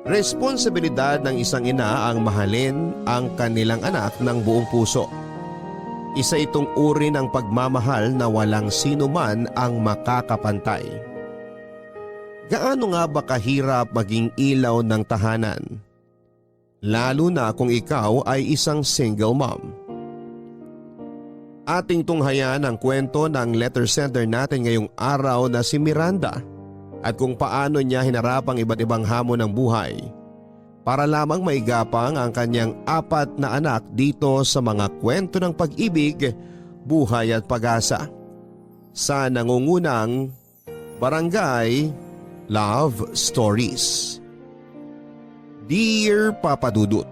Responsibilidad ng isang ina ang mahalin ang kanilang anak ng buong puso. Isa itong uri ng pagmamahal na walang sino man ang makakapantay. Gaano nga ba kahirap maging ilaw ng tahanan? Lalo na kung ikaw ay isang single mom. Ating tunghayan ang kwento ng letter sender natin ngayong araw na si Miranda at kung paano niya hinarap ang iba't ibang hamon ng buhay para lamang maigapang ang kanyang 4 na anak dito sa mga kwento ng pag-ibig, buhay at pag-asa sa nangungunang Barangay Love Stories. Dear Papa Dudut,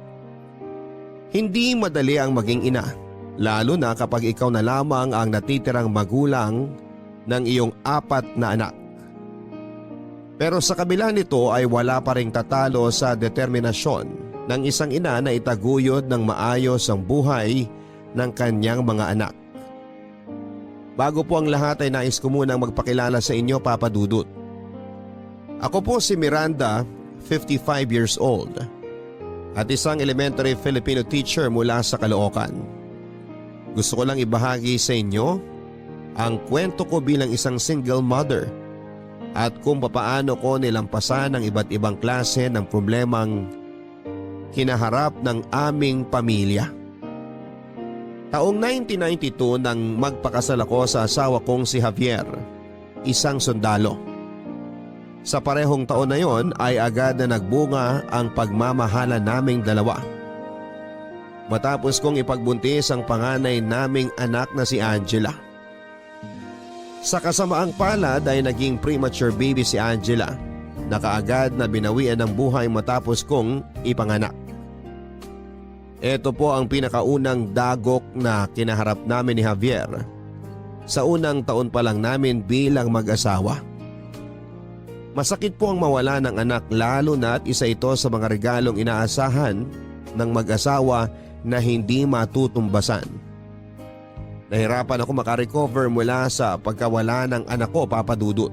hindi madali ang maging ina, lalo na kapag ikaw na lamang ang natitirang magulang ng iyong 4 na anak. Pero sa kabila nito ay wala pa ring tatalo sa determinasyon ng isang ina na itaguyod ng maayos ang buhay ng kanyang mga anak. Bago po ang lahat ay nais ko munang magpakilala sa inyo, Papa Dudut. Ako po si Miranda, 55 years old at isang elementary Filipino teacher mula sa Caloocan. Gusto ko lang ibahagi sa inyo ang kwento ko bilang isang single mother at kung papaano ko nilampasan ang iba't ibang klase ng problemang kinaharap ng aming pamilya. Taong 1992 nang magpakasal ako sa asawa kong si Javier, isang sundalo. Sa parehong taon na yon ay agad na nagbunga ang pagmamahala naming dalawa. Matapos kong ipagbuntis ang panganay naming anak na si Angela. Sa kasamaang palad ay naging premature baby si Angela na kaagad na binawian ng buhay matapos kong ipanganak. Ito po ang pinakaunang dagok na kinaharap namin ni Javier sa unang taon pa lang namin bilang mag-asawa. Masakit po ang mawala ng anak lalo na at isa ito sa mga regalong inaasahan ng mag-asawa na hindi matutumbasan. Nahirapan ako makarecover mula sa pagkawala ng anak ko, Papa Dudut.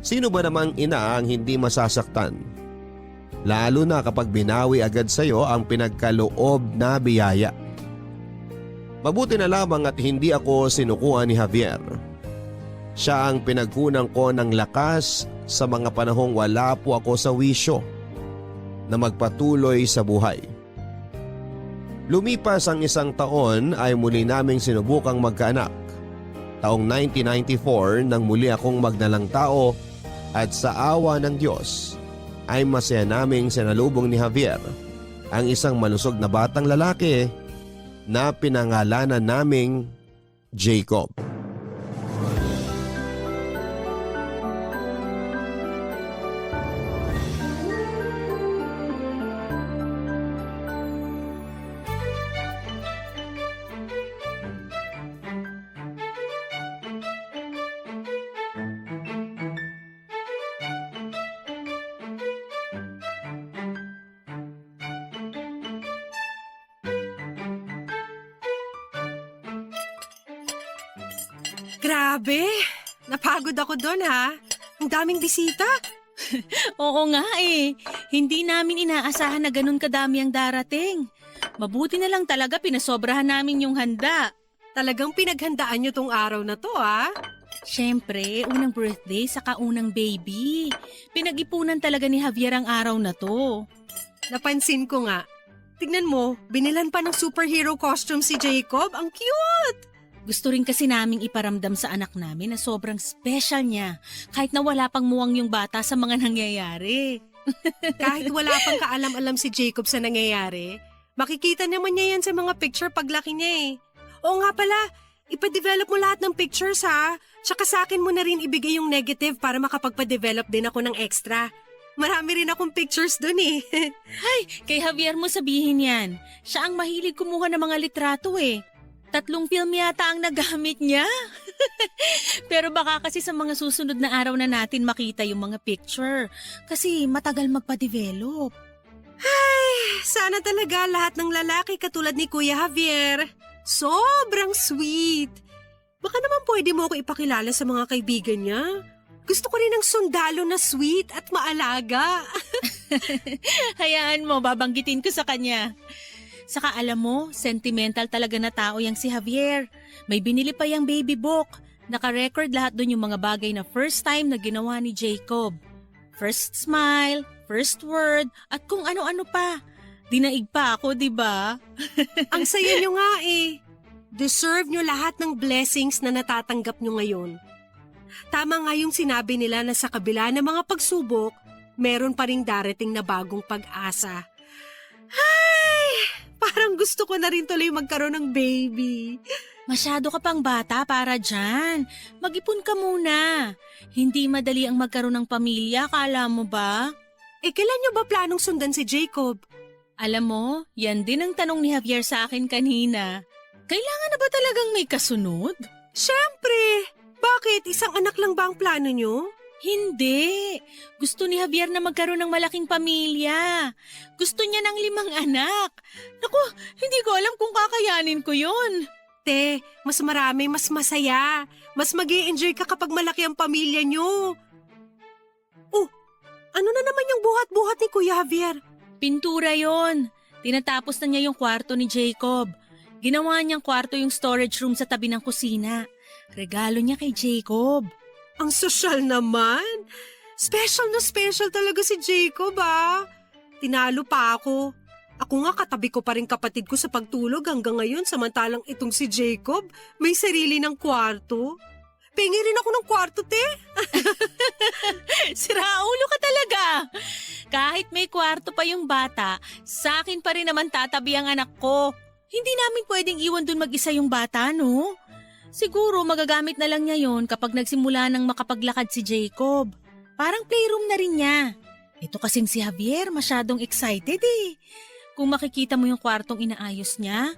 Sino ba namang ina ang hindi masasaktan? Lalo na kapag binawi agad sa iyo ang pinagkaloob na biyaya. Mabuti na lamang at hindi ako sinukuan ni Javier. Siya ang pinagkunang ko ng lakas sa mga panahong wala po ako sa wisyo na magpatuloy sa buhay. Lumipas ang isang taon ay muli naming sinubukang magkaanak. Taong 1994 nang muli akong magnalang tao at sa awa ng Diyos ay masaya naming sinalubong ni Javier ang isang malusog na batang lalaki na pinangalanan naming Jacob. Grabe! Napagod ako doon ha. Ang daming bisita. Oo nga eh. Hindi namin inaasahan na ganun kadami ang darating. Mabuti na lang talaga pinasobrahan namin yung handa. Talagang pinaghandaan nyo tong araw na to ha. Siyempre, unang birthday saka unang baby. Pinag-ipunan talaga ni Javier ang araw na to. Napansin ko nga. Tignan mo, binilan pa ng superhero costume si Jacob. Ang cute! Gusto rin kasi naming iparamdam sa anak namin na sobrang special niya kahit na wala pang muwang yung bata sa mga nangyayari. Kahit wala pang kaalam-alam si Jacob sa nangyayari, makikita naman niya yan sa mga picture paglaki niya eh. Oo nga pala, ipa-develop mo lahat ng pictures ha. Tsaka sa akin mo na rin ibigay yung negative para makapagpa-develop din ako ng extra. Marami rin akong pictures dun eh. Ay, kay Javier mo sabihin yan. Siya ang mahilig kumuha ng mga litrato eh. 3 film yata ang nagamit niya. Pero baka kasi sa mga susunod na araw na natin makita yung mga picture. Kasi matagal magpa-develop. Ay, sana talaga lahat ng lalaki katulad ni Kuya Javier. Sobrang sweet. Baka naman pwede mo ako ipakilala sa mga kaibigan niya. Gusto ko rin ng sundalo na sweet at maalaga. Hayaan mo, babanggitin ko sa kanya. Saka alam mo, sentimental talaga na tao yang si Javier. May binili pa yung baby book. Naka-record lahat dun yung mga bagay na first time na ginawa ni Jacob. First smile, first word, at kung ano-ano pa. Dinaig pa ako, di ba? Ang saya nyo nga eh. Deserve nyo lahat ng blessings na natatanggap nyo ngayon. Tama nga yung sinabi nila na sa kabila ng mga pagsubok, meron pa ring darating na bagong pag-asa. Ay! Parang gusto ko na rin tuloy magkaroon ng baby. Masyado ka pang bata para dyan. Mag-ipon ka muna. Hindi madali ang magkaroon ng pamilya, kala mo ba? Kailan nyo ba planong sundan si Jacob? Alam mo, yan din ang tanong ni Javier sa akin kanina. Kailangan na ba talagang may kasunod? Siyempre! Bakit? Isang anak lang ba ang plano nyo? Hindi. Gusto ni Javier na magkaroon ng malaking pamilya. Gusto niya ng 5 anak. Naku, hindi ko alam kung kakayanin ko yun. Te, mas marami, mas masaya. Mas mag-i-enjoy ka kapag malaki ang pamilya nyo. Oh, ano na naman yung buhat-buhat ni Kuya Javier? Pintura yon. Tinatapos na niya yung kwarto ni Jacob. Ginawa niyang kwarto yung storage room sa tabi ng kusina. Regalo niya kay Jacob. Ang sosyal naman. Special na special talaga si Jacob ah. Tinalo pa ako. Ako nga katabi ko pa rin kapatid ko sa pagtulog hanggang ngayon samantalang itong si Jacob may sarili ng kwarto. Pengi rin ako ng kwarto, te. Siraulo ka talaga. Kahit may kwarto pa yung bata, sa akin pa rin naman tatabi ang anak ko. Hindi namin pwedeng iwan dun mag-isa yung bata, no? Siguro magagamit na lang niya yon kapag nagsimula ng makapaglakad si Jacob. Parang playroom na rin niya. Ito kasing si Javier masyadong excited eh. Kung makikita mo yung kwartong inaayos niya,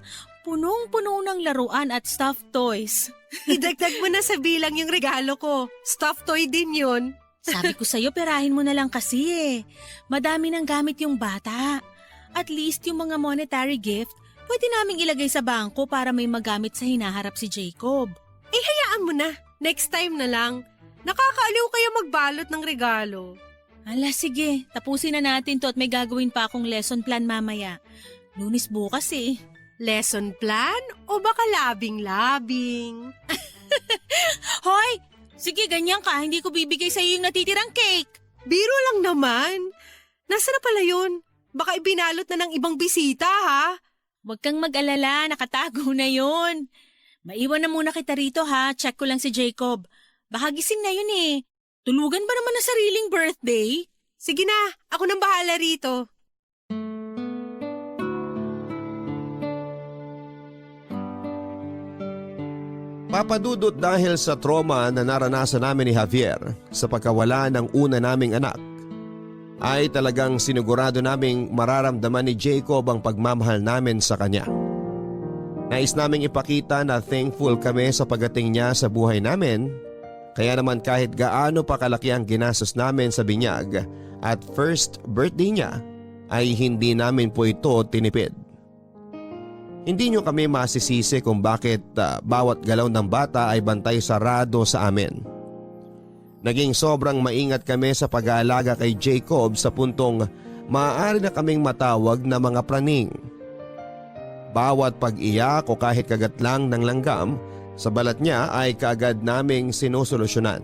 punong-puno ng laruan at stuffed toys. Idagdag mo na sa bilang yung regalo ko. Stuffed toy din yun. Sabi ko sa'yo, perahin mo na lang kasi eh. Madami nang gamit yung bata. At least yung mga monetary gift, pwede naming ilagay sa bangko para may magamit sa hinaharap si Jacob. Hayaan mo na. Next time na lang. Nakakaaliw kaya magbalot ng regalo. Ala, sige. Tapusin na natin to at may gagawin pa akong lesson plan mamaya. Lunes bukas eh. Lesson plan o baka labing-labing? Hoy! Sige, ganyan ka. Hindi ko bibigay sa'yo yung natitirang cake. Biro lang naman. Nasaan na pala yun? Baka ibinalot na ng ibang bisita ha? Huwag kang mag-alala. Nakatago na yun. Maiwan na muna kita rito ha. Check ko lang si Jacob. Baka gising na yun eh. Tulugan ba naman na sariling birthday? Sige na, ako nang bahala rito. Papadudot dahil sa trauma na naranasan namin ni Javier sa pagkawala ng una naming anak, ay talagang sinigurado naming mararamdaman ni Jacob ang pagmamahal namin sa kanya. Nais naming ipakita na thankful kami sa pagdating niya sa buhay namin, kaya naman kahit gaano pa kalaki ang ginastos namin sa binyag at first birthday niya, ay hindi namin po ito tinipid. Hindi nyo kami masisisi kung bakit bawat galaw ng bata ay bantay sarado sa amin. Naging sobrang maingat kami sa pag-aalaga kay Jacob sa puntong maaari na kaming matawag na mga praning. Bawat pag-iyak o kahit kagat lang ng langgam sa balat niya ay kaagad naming sinusolusyonan.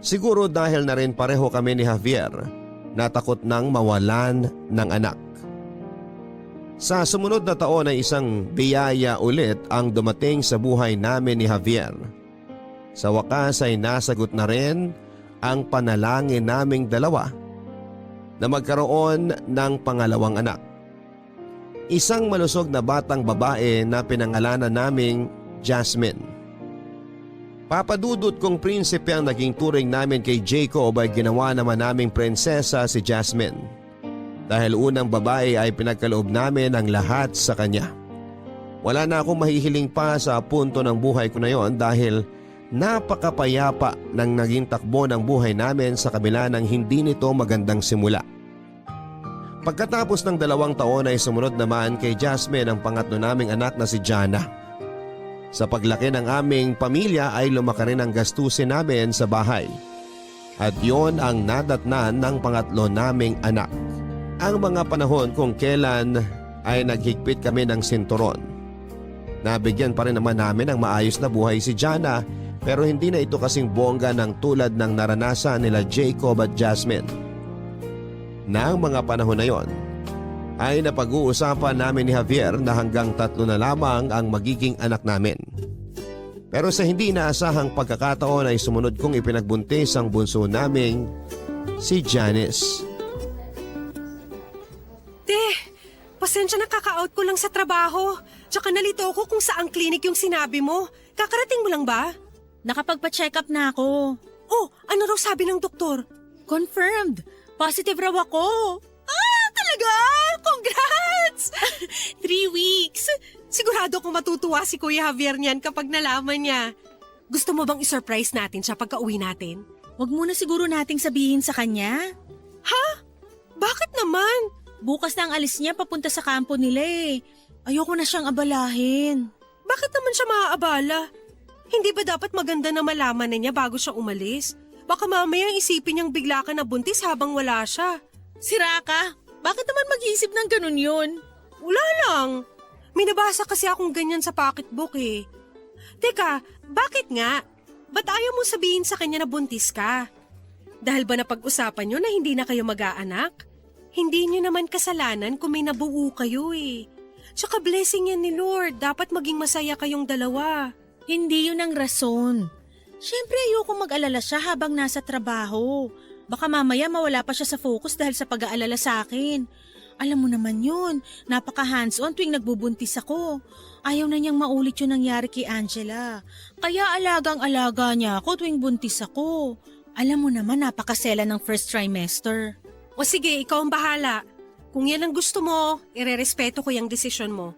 Siguro dahil na rin pareho kami ni Javier na takot nang mawalan ng anak. Sa sumunod na taon ay isang biyaya ulit ang dumating sa buhay namin ni Javier. Sa wakas ay nasagot na rin ang panalangin naming dalawa na magkaroon ng pangalawang anak. Isang malusog na batang babae na pinangalanan naming Jasmine. Papadudot kong prinsipe ang naging turing namin kay Jacob ay ginawa naman naming prinsesa si Jasmine. Dahil unang babae ay pinagkaloob namin ang lahat sa kanya. Wala na akong mahihiling pa sa punto ng buhay ko na yon dahil napakapayapa ng naging takbo ng buhay namin sa kabila ng hindi nito magandang simula. Pagkatapos ng 2 taon ay sumunod naman kay Jasmine ang pangatlo naming anak na si Jana. Sa paglaki ng aming pamilya ay lumaki rin ang gastusin namin sa bahay. At yon ang nadatnan ng pangatlo naming anak. Ang mga panahon kung kailan ay naghigpit kami ng sinturon. Nabigyan pa rin naman namin ng maayos na buhay si Jana, pero hindi na ito kasing bongga ng tulad ng naranasan nila Jacob at Jasmine. Nang mga panahon na yon, ay napag-uusapan namin ni Javier na hanggang 3 na lamang ang magiging anak namin. Pero sa hindi inaasahang pagkakataon ay sumunod kong ipinagbuntis ang bunso naming si Janice. Pasensya na kaka-out ko lang sa trabaho. Tsaka nalito ko kung saang clinic yung sinabi mo. Kakarating mo lang ba? Nakapagpa-check up na ako. Oh, ano raw sabi ng doktor? Confirmed. Positive raw ako. Talaga? Congrats! 3 weeks. Sigurado kong matutuwa si Kuya Javier niyan kapag nalaman niya. Gusto mo bang i-surprise natin siya pagka-uwi natin? Wag muna siguro nating sabihin sa kanya. Bakit naman? Bukas na ang alis niya papunta sa kampo nila eh. Ayoko na siyang abalahin. Bakit naman siya maaabala? Hindi ba dapat maganda na malaman na niya bago siya umalis? Baka mamaya isipin niyang bigla ka na buntis habang wala siya. Sira ka? Bakit naman mag-iisip ng ganun yun? Wala lang. May nabasa kasi akong ganyan sa pocketbook eh. Teka, bakit nga? Ba't ayaw mo sabihin sa kanya na buntis ka? Dahil ba napag-usapan niyo na hindi na kayo mag-aanak? Hindi niyo naman kasalanan kung may nabuo kayo eh. Tsaka blessing yan ni Lord. Dapat maging masaya kayong dalawa. Hindi yun ang rason. Siyempre ayoko mag-alala siya habang nasa trabaho. Baka mamaya mawala pa siya sa focus dahil sa pag-aalala sa akin. Alam mo naman yun, napaka-hands-on tuwing nagbubuntis ako. Ayaw na niyang maulit yung nangyari kay Angela. Kaya alagang-alaga niya ako tuwing buntis ako. Alam mo naman napakasela ng first trimester. O sige, ikaw ang bahala. Kung yan ang gusto mo, irerespeto ko yung desisyon mo.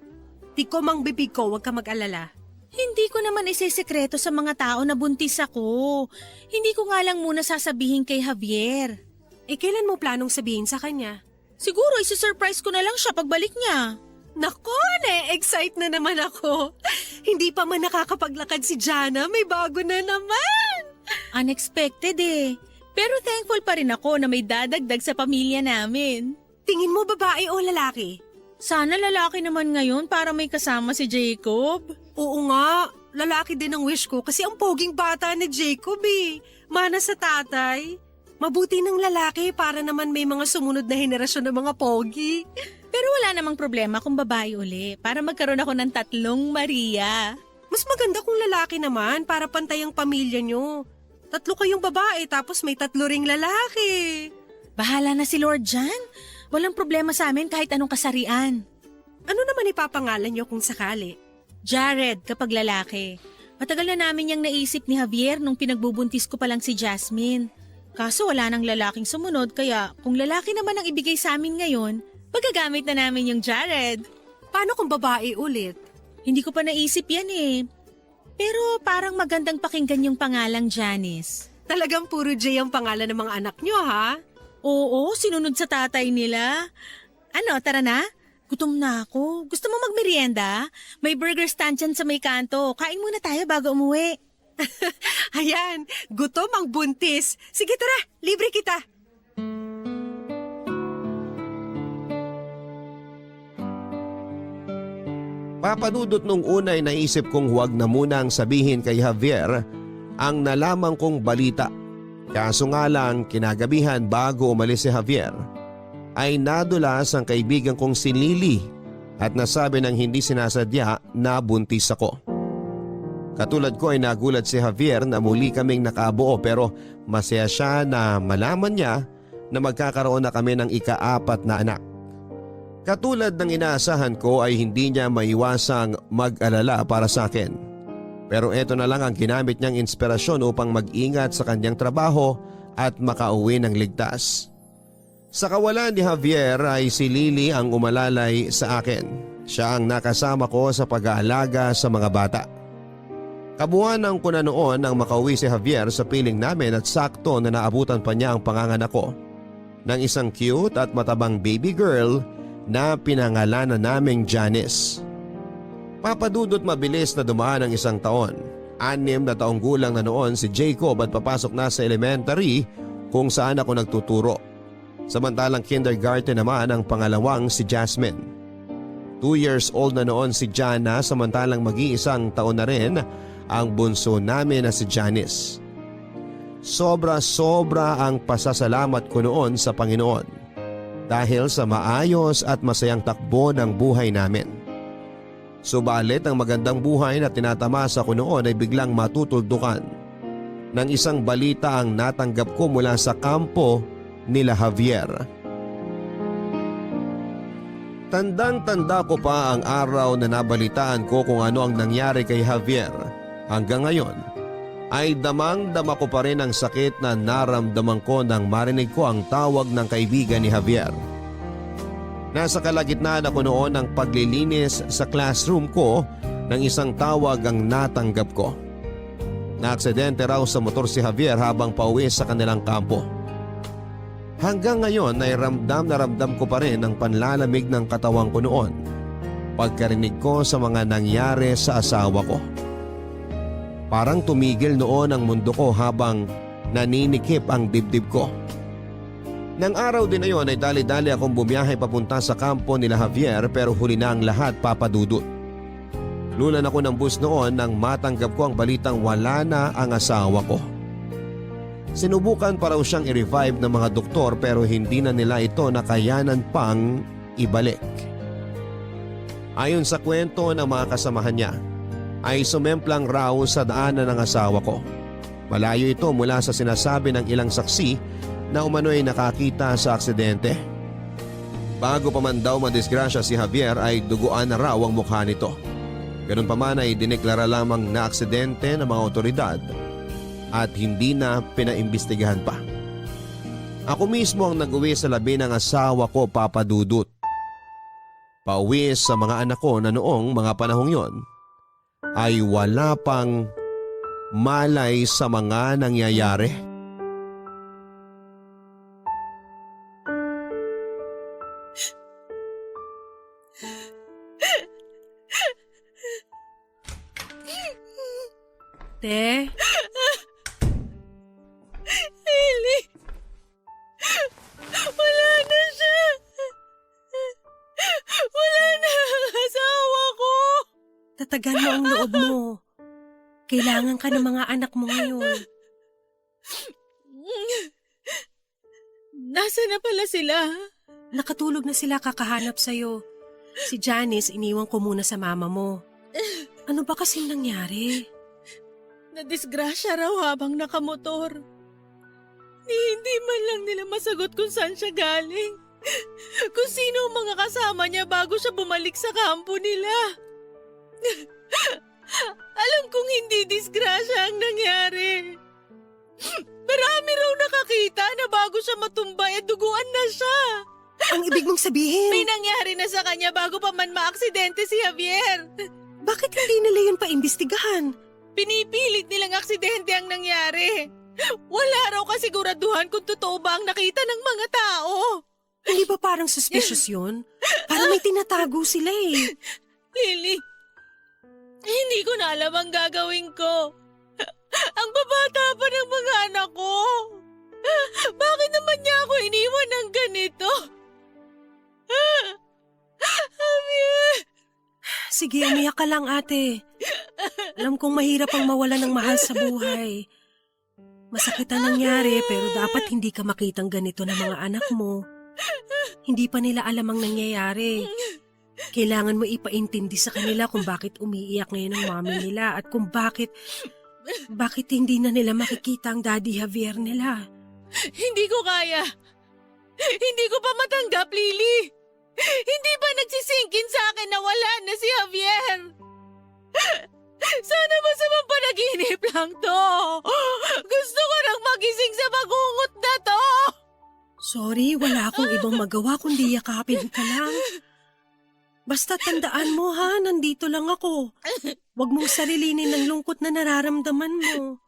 Di ko mang bibig ko, huwag ka mag-alala. Hindi ko naman isesekreto sa mga tao na buntis ako. Hindi ko nga lang muna sasabihin kay Javier. Kailan mo planong sabihin sa kanya? Siguro isusurprise ko na lang siya pagbalik niya. Nako, na-excite na naman ako. Hindi pa man nakakapaglakad si Jana, may bago na naman. Unexpected eh. Pero thankful pa rin ako na may dadagdag sa pamilya namin. Tingin mo babae o lalaki? Sana lalaki naman ngayon para may kasama si Jacob. Oo nga, lalaki din ang wish ko kasi ang poging bata ni Jacob eh. Mana sa tatay. Mabuti ng lalaki para naman may mga sumunod na henerasyon ng mga pogi. Pero wala namang problema kung babae uli para magkaroon ako ng 3 Maria. Mas maganda kung lalaki naman para pantay ang pamilya nyo. 3 kayong babae tapos may 3 ring lalaki. Bahala na si Lord dyan. Walang problema sa amin kahit anong kasarian. Ano naman ipapangalan nyo kung sakali? Jared kapag lalaki. Matagal na namin yung naisip ni Javier nung pinagbubuntis ko pa lang si Jasmine. Kaso wala nang lalaking sumunod kaya kung lalaki naman ang ibigay sa amin ngayon, magagamit na namin yung Jared. Paano kung babae ulit? Hindi ko pa naisip yan eh. Pero parang magandang pakinggan yung pangalang Janice. Talagang puro J ang pangalan ng mga anak nyo ha? Oo, sinunod sa tatay nila. Ano, tara na? Gutom na ako. Gusto mo magmerienda? May burger stand dyan sa may kanto. Kain muna tayo bago umuwi. Ayan, gutom ang buntis. Sige tara, libre kita. Papadudot nung unay naisip kong huwag na munang sabihin kay Javier ang nalaman kong balita. Kaso nga lang kinagabihan bago umalis si Javier ay nadulas ang kaibigan kong si Lily at nasabi ng hindi sinasadya na buntis ako. Katulad ko ay nagulat si Javier na muli kaming nakabuo pero masaya siya na malaman niya na magkakaroon na kami ng ika-4 na anak. Katulad ng inaasahan ko ay hindi niya maiwasang mag-alala para sa akin. Pero eto na lang ang ginamit niyang inspirasyon upang mag-ingat sa kanyang trabaho at makauwi ng ligtas. Sa kawalan ni Javier ay si Lily ang umalalay sa akin. Siya ang nakasama ko sa pag-aalaga sa mga bata. Kabuuan ko na noon ang makauwi si Javier sa piling namin at sakto na naabutan pa niya ang panganganak ko ng isang cute at matabang baby girl na pinangalanan naming Janice. Papadudot mabilis na dumaan ang 1 taon. 6 na taong gulang na noon si Jacob at papasok na sa elementary kung saan ako nagtuturo. Samantalang kindergarten naman ang pangalawang si Jasmine. 2 years old na noon si Jana samantalang mag-iisang taon na rin ang bunso namin na si Janice. Sobra-sobra ang pasasalamat ko noon sa Panginoon dahil sa maayos at masayang takbo ng buhay namin. Subalit ang magandang buhay na tinatamasa ko noon ay biglang matutuldukan ng isang balita ang natanggap ko mula sa kampo nila Javier. Tandang-tanda ko pa ang araw na nabalitaan ko kung ano ang nangyari kay Javier. Hanggang ngayon ay damang-dama ko pa rin ang sakit na naramdaman ko nang marinig ko ang tawag ng kaibigan ni Javier. Nasa kalagitnaan ako noon ng paglilinis sa classroom ko nang isang tawag ang natanggap ko. Naaksidente raw sa motor si Javier habang pauwi sa kanilang kampo. Hanggang ngayon ay ramdam na ramdam ko pa rin ang panlalamig ng katawan ko noon pagkarinig ko sa mga nangyari sa asawa ko. Parang tumigil noon ang mundo ko habang naninikip ang dibdib ko. Nang araw din na yon ay dali-dali akong bumiyahe papunta sa kampo nila Javier pero huli na ang lahat, Papa Dudut. Lulan ako ng bus noon nang matanggap ko ang balitang wala na ang asawa ko. Sinubukan pa raw siyang i-revive ng mga doktor pero hindi na nila ito nakayanan pang ibalik. Ayon sa kwento ng mga kasamahan niya, ay sumemplang raw sa daanan ng asawa ko. Malayo ito mula sa sinasabi ng ilang saksi na umano'y nakakita sa aksidente. Bago pa man daw madisgrasya si Javier ay duguan na raw ang mukha nito. Ganun pa man ay dineklara lamang na aksidente ng mga otoridad at hindi na pinaimbestigahan pa. Ako mismo ang nag-uwi sa labi ng asawa ko, Papa Dudut. Pauwi sa mga anak ko na noong mga panahong yon ay wala pang malay sa mga nangyayari. Te? Lily! Wala na siya! Wala na ang asawa ko! Tatagan mo ang loob mo. Kailangan ka ng mga anak mo ngayon. Nasaan na pala sila? Nakatulog na sila kakahanap sa'yo. Si Janice iniwan ko muna sa mama mo. Ano ba kasing nangyari? Nadisgrasya raw habang nakamotor. Hindi man lang nila masagot kung saan siya galing. Kung sino ang mga kasama niya bago siya bumalik sa kampo nila. Alam kong hindi disgrasya ang nangyari. Marami raw nakakita na bago siya matumbay at duguan na siya. Ang ibig mong sabihin? May nangyari na sa kanya bago pa man maaksidente si Javier. Bakit hindi nila yun paimbestigahan? Pinipilit nilang aksidente ang nangyari. Wala raw kasiguraduhan kung totoo ba ang nakita ng mga tao. Hindi ba parang suspicious yun? Parang may tinatago sila eh. Lily, hindi ko na alam ang gagawin ko. Ang babata pa ng mga anak ko. Bakit naman niya ako iniwan ng ganito? Sige, umiyak ka lang ate. Alam kong mahirap ang mawala ng mahal sa buhay. Masakit ang nangyari pero dapat hindi ka makitang ganito ng mga anak mo. Hindi pa nila alam ang nangyayari. Kailangan mo ipaintindi sa kanila kung bakit umiiyak ngayon ang mami nila at kung bakit hindi na nila makikita ang Daddy Javier nila. Hindi ko kaya. Hindi ko pa matanggap, Lily. Hindi ba nagsisingkin sa akin na wala na si Javier? Sana masamang panaginip lang to. Gusto ko nang magising sa magungot na to. Sorry, wala akong ibang magawa kundi yakapin ka lang. Basta tandaan mo ha, nandito lang ako. Huwag mong sarilinin ng lungkot na nararamdaman mo.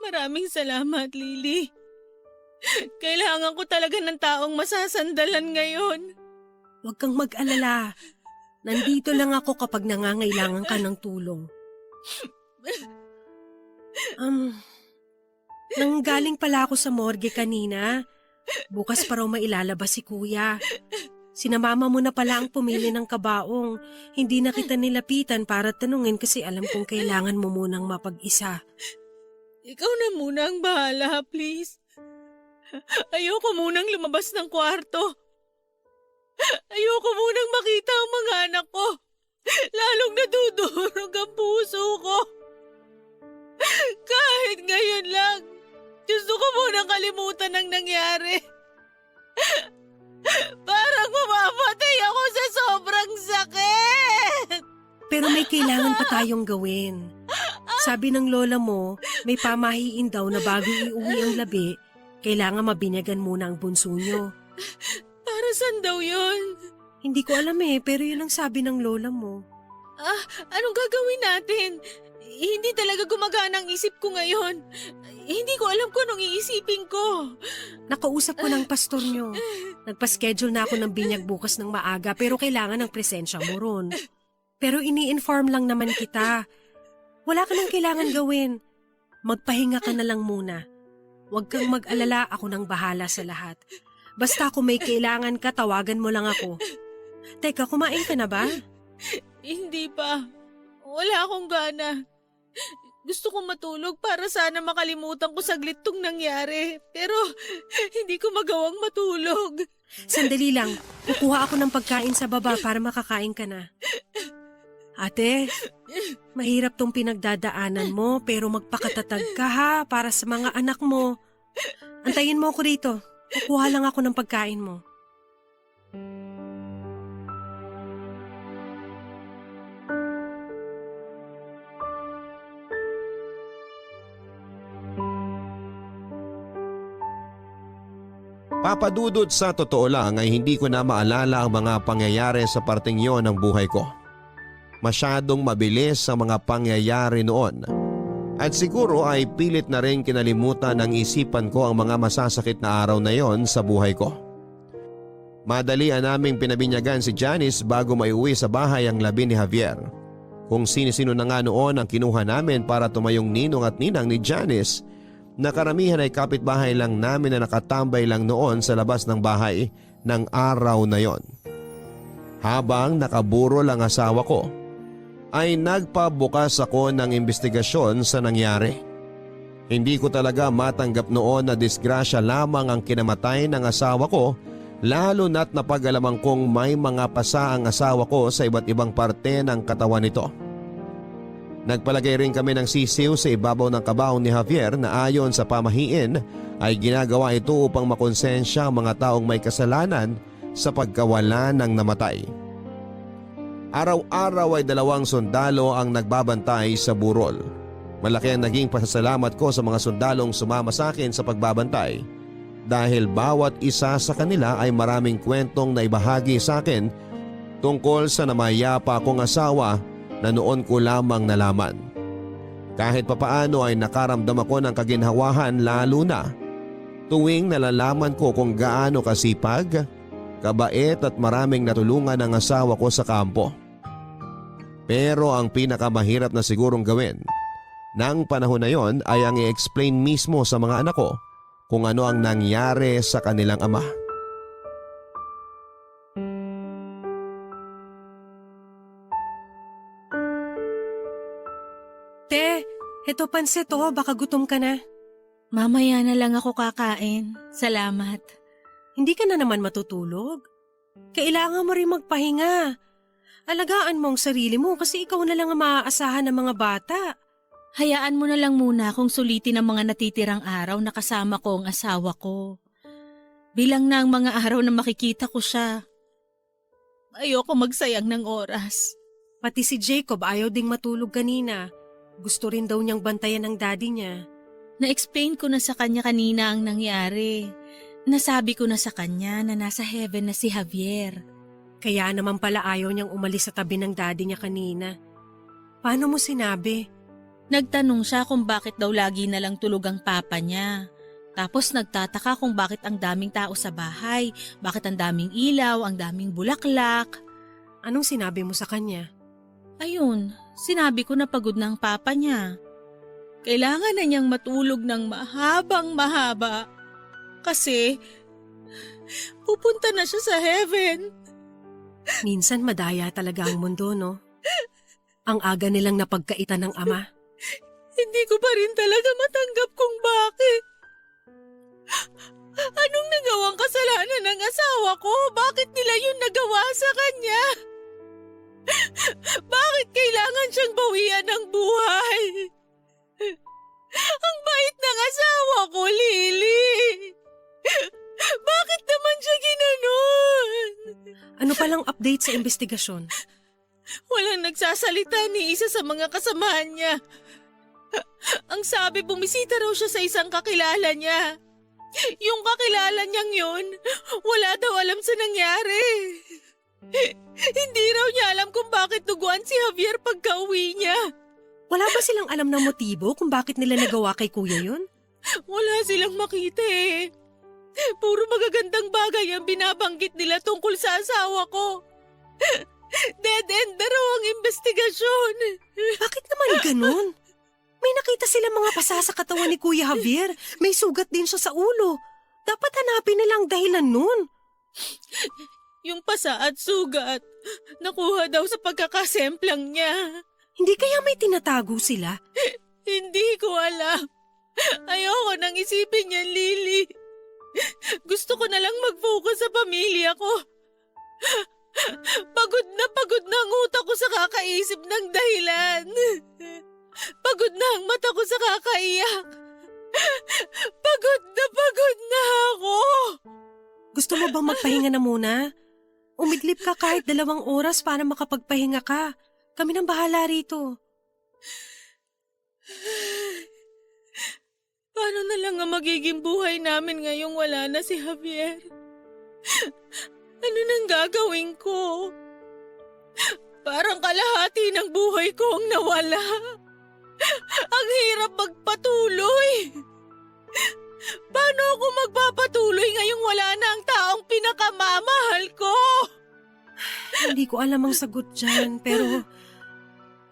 Maraming salamat, Lily. Kailangan ko talaga ng taong masasandalan ngayon. Huwag kang mag-alala. Nandito lang ako kapag nangangailangan ka ng tulong. Nanggaling pala ako sa morgue kanina. Bukas pa raw mailalabas si kuya. Sinamama mo na pala ang pumili ng kabaong. Hindi na kita nilapitan para tanungin kasi alam kong kailangan mo munang mapag-isa. Ikaw na muna ang bahala, please. Ayoko munang lumabas ng kwarto. Ayoko munang makita ang mga anak ko. Lalong nadudurog ang puso ko. Kahit ngayon lang, gusto ko munang kalimutan ang nangyari. Parang mamamatay ako sa sobrang sakit. Pero may kailangan pa tayong gawin. Sabi ng lola mo, may pamahiin daw na bago iuwi ang labi, kailangan mabinyagan muna ang bunso nyo. Para saan daw yun? Hindi ko alam pero yun ang sabi ng lola mo. Anong gagawin natin? Hindi talaga gumagana ang isip ko ngayon. Hindi ko alam kung anong iisipin ko. Nakausap ko ng pastor nyo. Nagpa-schedule na ako ng binyag bukas ng maaga pero kailangan ng presensya mo ron. Pero ini-inform lang naman kita. Wala ka nang kailangan gawin. Magpahinga ka na lang muna. Huwag kang mag-alala, ako nang bahala sa lahat. Basta kung may kailangan ka, tawagan mo lang ako. Teka, kumain ka na ba? Hindi pa. Wala akong gana. Gusto kong matulog para sana makalimutan ko saglit tong nangyari. Pero hindi ko magawang matulog. Sandali lang, kukuha ako ng pagkain sa baba para makakain ka na. Ate, mahirap tong pinagdadaanan mo pero magpakatatag ka ha para sa mga anak mo. Antayin mo ako rito. Kukuha lang ako ng pagkain mo. Papadudod sa totoo lang ay hindi ko na maalala ang mga pangyayari sa parteng yon ng buhay ko. Masyadong mabilis ang mga pangyayari noon. At siguro ay pilit na rin kinalimutan ng isipan ko ang mga masasakit na araw na yon sa buhay ko. Madalian naming pinabinyagan si Janice bago maiuwi sa bahay ang labi ni Javier. Kung sino-sino na nga noon ang kinuha namin para tumayong ninong at ninang ni Janice, na karamihan ay kapitbahay lang namin na nakatambay lang noon sa labas ng bahay ng araw na yon. Habang nakaburol ang asawa ko, ay nagpabukas ako ng investigasyon sa nangyari. Hindi ko talaga matanggap noon na disgrasya lamang ang kinamatay ng asawa ko, lalo na't napag-alaman kong may mga pasa ang asawa ko sa iba't ibang parte ng katawan nito. Nagpalagay rin kami ng sisiw sa ibabaw ng kabaong ni Javier na ayon sa pamahiin ay ginagawa ito upang makonsensya ang mga taong may kasalanan sa pagkawala ng namatay. Araw-araw ay 2 sundalo ang nagbabantay sa burol. Malaki ang naging pasasalamat ko sa mga sundalong sumama sa akin sa pagbabantay dahil bawat isa sa kanila ay maraming kwentong naibahagi sa akin tungkol sa namayapa kong asawa na noon ko lamang nalaman. Kahit papaano ay nakaramdam ako ng kaginhawahan lalo na tuwing nalalaman ko kung gaano kasipag, kabait at maraming natulungan ang asawa ko sa kampo. Pero ang pinakamahirap na sigurong gawin ng panahon na yon ay ang i-explain mismo sa mga anak ko kung ano ang nangyari sa kanilang ama. Te, eto pansit baka gutom ka na. Mamaya na lang ako kakain. Salamat. Hindi ka na naman matutulog. Kailangan mo rin magpahinga. Alagaan mo ang sarili mo kasi ikaw na lang ang maaasahan ng mga bata. Hayaan mo na lang muna kung sulitin ang mga natitirang araw na kasama ko ang asawa ko. Bilang na ang mga araw na makikita ko siya. Ayoko magsayang ng oras. Pati si Jacob ayaw ding matulog kanina. Gusto rin daw niyang bantayan ng daddy niya. Na-explain ko na sa kanya kanina ang nangyari. Nasabi ko na sa kanya na nasa heaven na si Javier. Kaya naman pala ayaw niyang umalis sa tabi ng daddy niya kanina. Paano mo sinabi? Nagtanong siya kung bakit daw lagi na lang tulog ang papa niya. Tapos nagtataka kung bakit ang daming tao sa bahay, bakit ang daming ilaw, ang daming bulaklak. Anong sinabi mo sa kanya? Ayun, sinabi ko na pagod na ang papa niya. Kailangan na niyang matulog ng mahabang mahaba kasi pupunta na siya sa heaven. Minsan madaya talaga ang mundo, no? Ang aga nilang napagkaitan ng ama. Hindi ko pa rin talaga matanggap kung bakit. Anong nagawang kasalanan ng asawa ko? Bakit nila yun nagawa sa kanya? Bakit kailangan siyang bawian ng buhay? Ang bait ng asawa ko, Lily. Bakit naman siya ginanon? Ano palang update sa investigasyon? Walang nagsasalita ni isa sa mga kasamahan niya. Ang sabi, bumisita raw siya sa isang kakilala niya. Yung kakilala niyang yun, wala daw alam sa nangyari. Hindi raw niya alam kung bakit duguan si Javier pagka-uwi niya. Wala ba silang alam ng motibo kung bakit nila nagawa kay kuya yun? Wala silang makita eh. Puro magagandang bagay ang binabanggit nila tungkol sa asawa ko. Dead end na raw ang investigasyon. Bakit naman ganun? May nakita sila mga pasa sa katawan ni Kuya Javier. May sugat din siya sa ulo. Dapat hanapin nilang dahilan nun. Yung pasa at sugat, nakuha daw sa pagkakasemplang niya. Hindi kaya may tinatago sila? Hindi ko alam. Ayoko nang isipin yan, Lily. Gusto ko na lang mag-focus sa pamilya ko. Pagod na ang utak ko sa kakaisip ng dahilan. Pagod na ang mata ko sa kakaiyak. Pagod na ako. Gusto mo bang magpahinga na muna? Umidlip ka kahit 2 oras para makapagpahinga ka. Kami nang bahala rito. Paano na lang ang magiging buhay namin ngayong wala na si Javier? Ano nang gagawin ko? Parang kalahati ng buhay ko ang nawala. Ang hirap magpatuloy. Paano ako magpapatuloy ngayong wala na ang taong pinakamamahal ko? Hindi ko alam ang sagot dyan, pero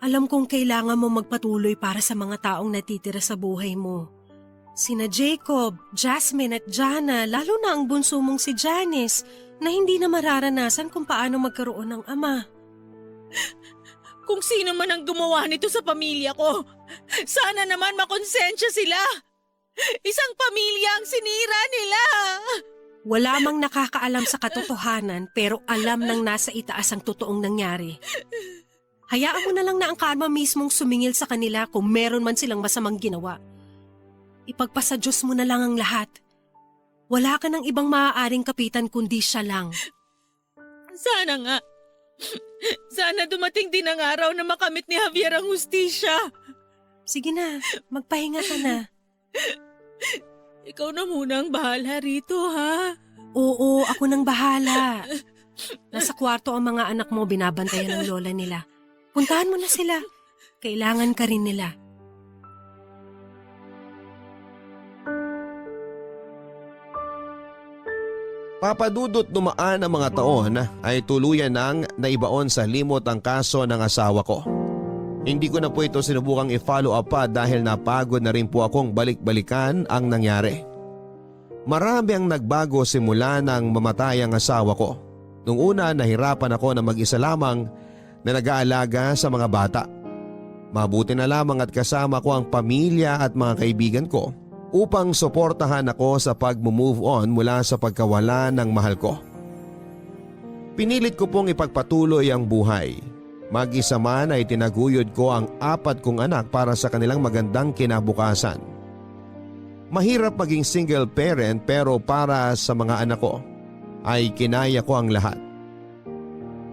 alam kong kailangan mo magpatuloy para sa mga taong natitira sa buhay mo. Sina Jacob, Jasmine at Jana, lalo na ang bunso mong si Janice, na hindi na mararanasan kung paano magkaroon ng ama. Kung sino man ang gumawa nito sa pamilya ko, sana naman makonsensya sila. Isang pamilya ang sinira nila. Wala mang nakakaalam sa katotohanan pero alam ng nasa itaas ang totoong nangyari. Hayaan mo na lang na ang karma mismong sumingil sa kanila kung meron man silang masamang ginawa. Ipagpasa Diyos mo na lang ang lahat. Wala ka ng ibang maaaring kapitan kundi siya lang. Sana nga. Sana dumating din ang araw na makamit ni Javier ang hustisya. Sige na, magpahinga ka na. Ikaw na muna ang bahala rito, ha? Oo, ako nang bahala. Nasa kwarto ang mga anak mo, binabantayan ng lola nila. Puntahan mo na sila. Kailangan ka rin nila. Papadudot dumaan ang mga taon ay tuluyan nang naibaon sa limot ang kaso ng asawa ko. Hindi ko na po ito sinubukang i-follow up pa dahil napagod na rin po akong balik-balikan ang nangyari. Marami ang nagbago simula nang mamatay ang asawa ko. Nung una nahirapan ako na mag-isa lamang na nag-aalaga sa mga bata. Mabuti na lamang at kasama ko ang pamilya at mga kaibigan ko upang suportahan ako sa pag-move on mula sa pagkawala ng mahal ko. Pinilit ko pong ipagpatuloy ang buhay. Mag-isa man ay tinaguyod ko ang 4 kong anak para sa kanilang magandang kinabukasan. Mahirap maging single parent pero para sa mga anak ko ay kinaya ko ang lahat.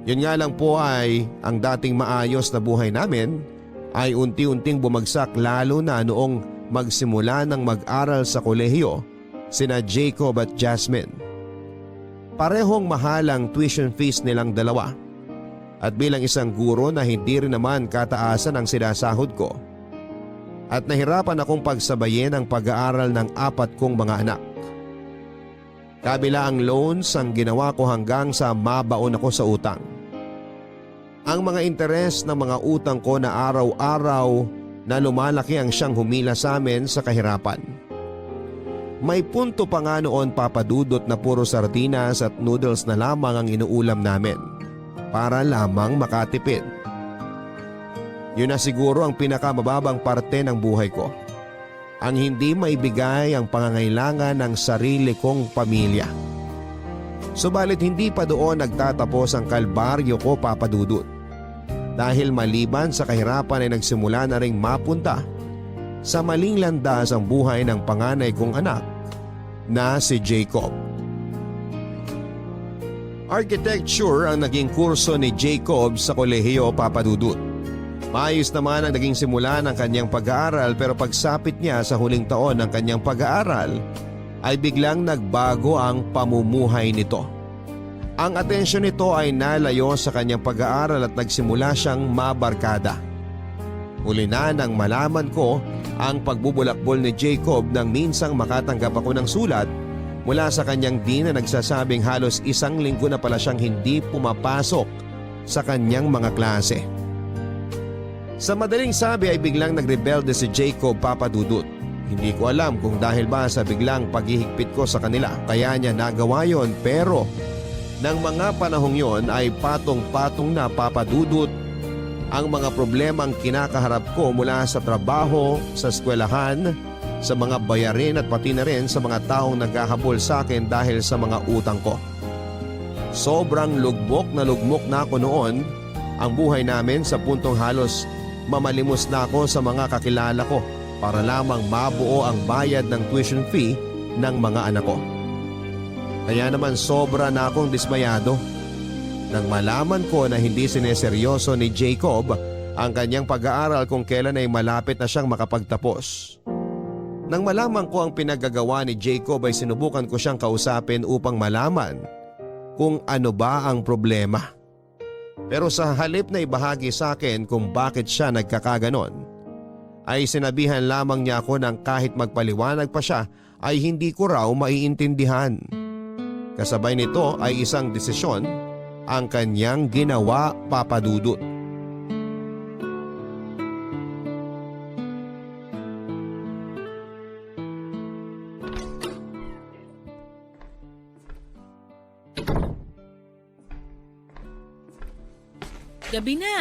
Yun nga lang po ay ang dating maayos na buhay namin ay unti-unting bumagsak lalo na noong magsimula ng mag-aral sa kolehiyo sina Jacob at Jasmine. Parehong mahal ang tuition fees nilang dalawa. At bilang isang guro na hindi rin naman kataasan ang sinasahod ko. At nahirapan akong pagsabayin ang pag-aaral ng 4 kong mga anak. Kabila ang loans ang ginawa ko hanggang sa mabaon ako sa utang. Ang mga interes ng mga utang ko na araw-araw na lumalaki ang siyang humila sa amin sa kahirapan. May punto pa nga noon, Papa Dudut, na puro sardinas at noodles na lamang ang inuulam namin para lamang makatipid. Yun na siguro ang pinakamababang parte ng buhay ko. Ang hindi maibigay ang pangangailangan ng sarili kong pamilya. Subalit hindi pa doon nagtatapos ang kalbaryo ko, Papa Dudut. Dahil maliban sa kahirapan ay nagsimula na ring mapunta sa maling landas ang buhay ng panganay kong anak na si Jacob. Architecture ang naging kurso ni Jacob sa kolehiyo, Papa Dudut. Maayos naman ang naging simula ng kanyang pag-aaral, pero pagsapit niya sa huling taon ng kanyang pag-aaral ay biglang nagbago ang pamumuhay nito. Ang atensyon nito ay nalayo sa kanyang pag-aaral at nagsimula siyang mabarkada. Huli na nang malaman ko ang pagbubulakbol ni Jacob nang minsang makatanggap ako ng sulat mula sa kanyang dean na nagsasabing halos 1 linggo na pala siyang hindi pumapasok sa kanyang mga klase. Sa madaling sabi ay biglang nagrebelde si Jacob, Papa Dudut. Hindi ko alam kung dahil ba sa biglang paghihigpit ko sa kanila kaya niya nagawa yon, pero nang mga panahong yon ay patong-patong na, Papa Dudut, ang mga problemang kinakaharap ko mula sa trabaho, sa eskwelahan, sa mga bayarin at pati na rin sa mga taong naghahabol sa akin dahil sa mga utang ko. Sobrang lugmok na ako noon ang buhay namin sa puntong halos mamalimos na ako sa mga kakilala ko para lamang mabuo ang bayad ng tuition fee ng mga anak ko. Kaya naman sobra na akong dismayado nang malaman ko na hindi sineseryoso ni Jacob ang kanyang pag-aaral kung kailan ay malapit na siyang makapagtapos. Nang malaman ko ang pinaggagawa ni Jacob ay sinubukan ko siyang kausapin upang malaman kung ano ba ang problema. Pero sa halip na ibahagi sa akin kung bakit siya nagkakaganon, ay sinabihan lamang niya ako ng kahit magpaliwanag pa siya ay hindi ko raw maiintindihan. Kasabay nito ay isang desisyon ang kanyang ginawa, Papa Dudut. Gabi na.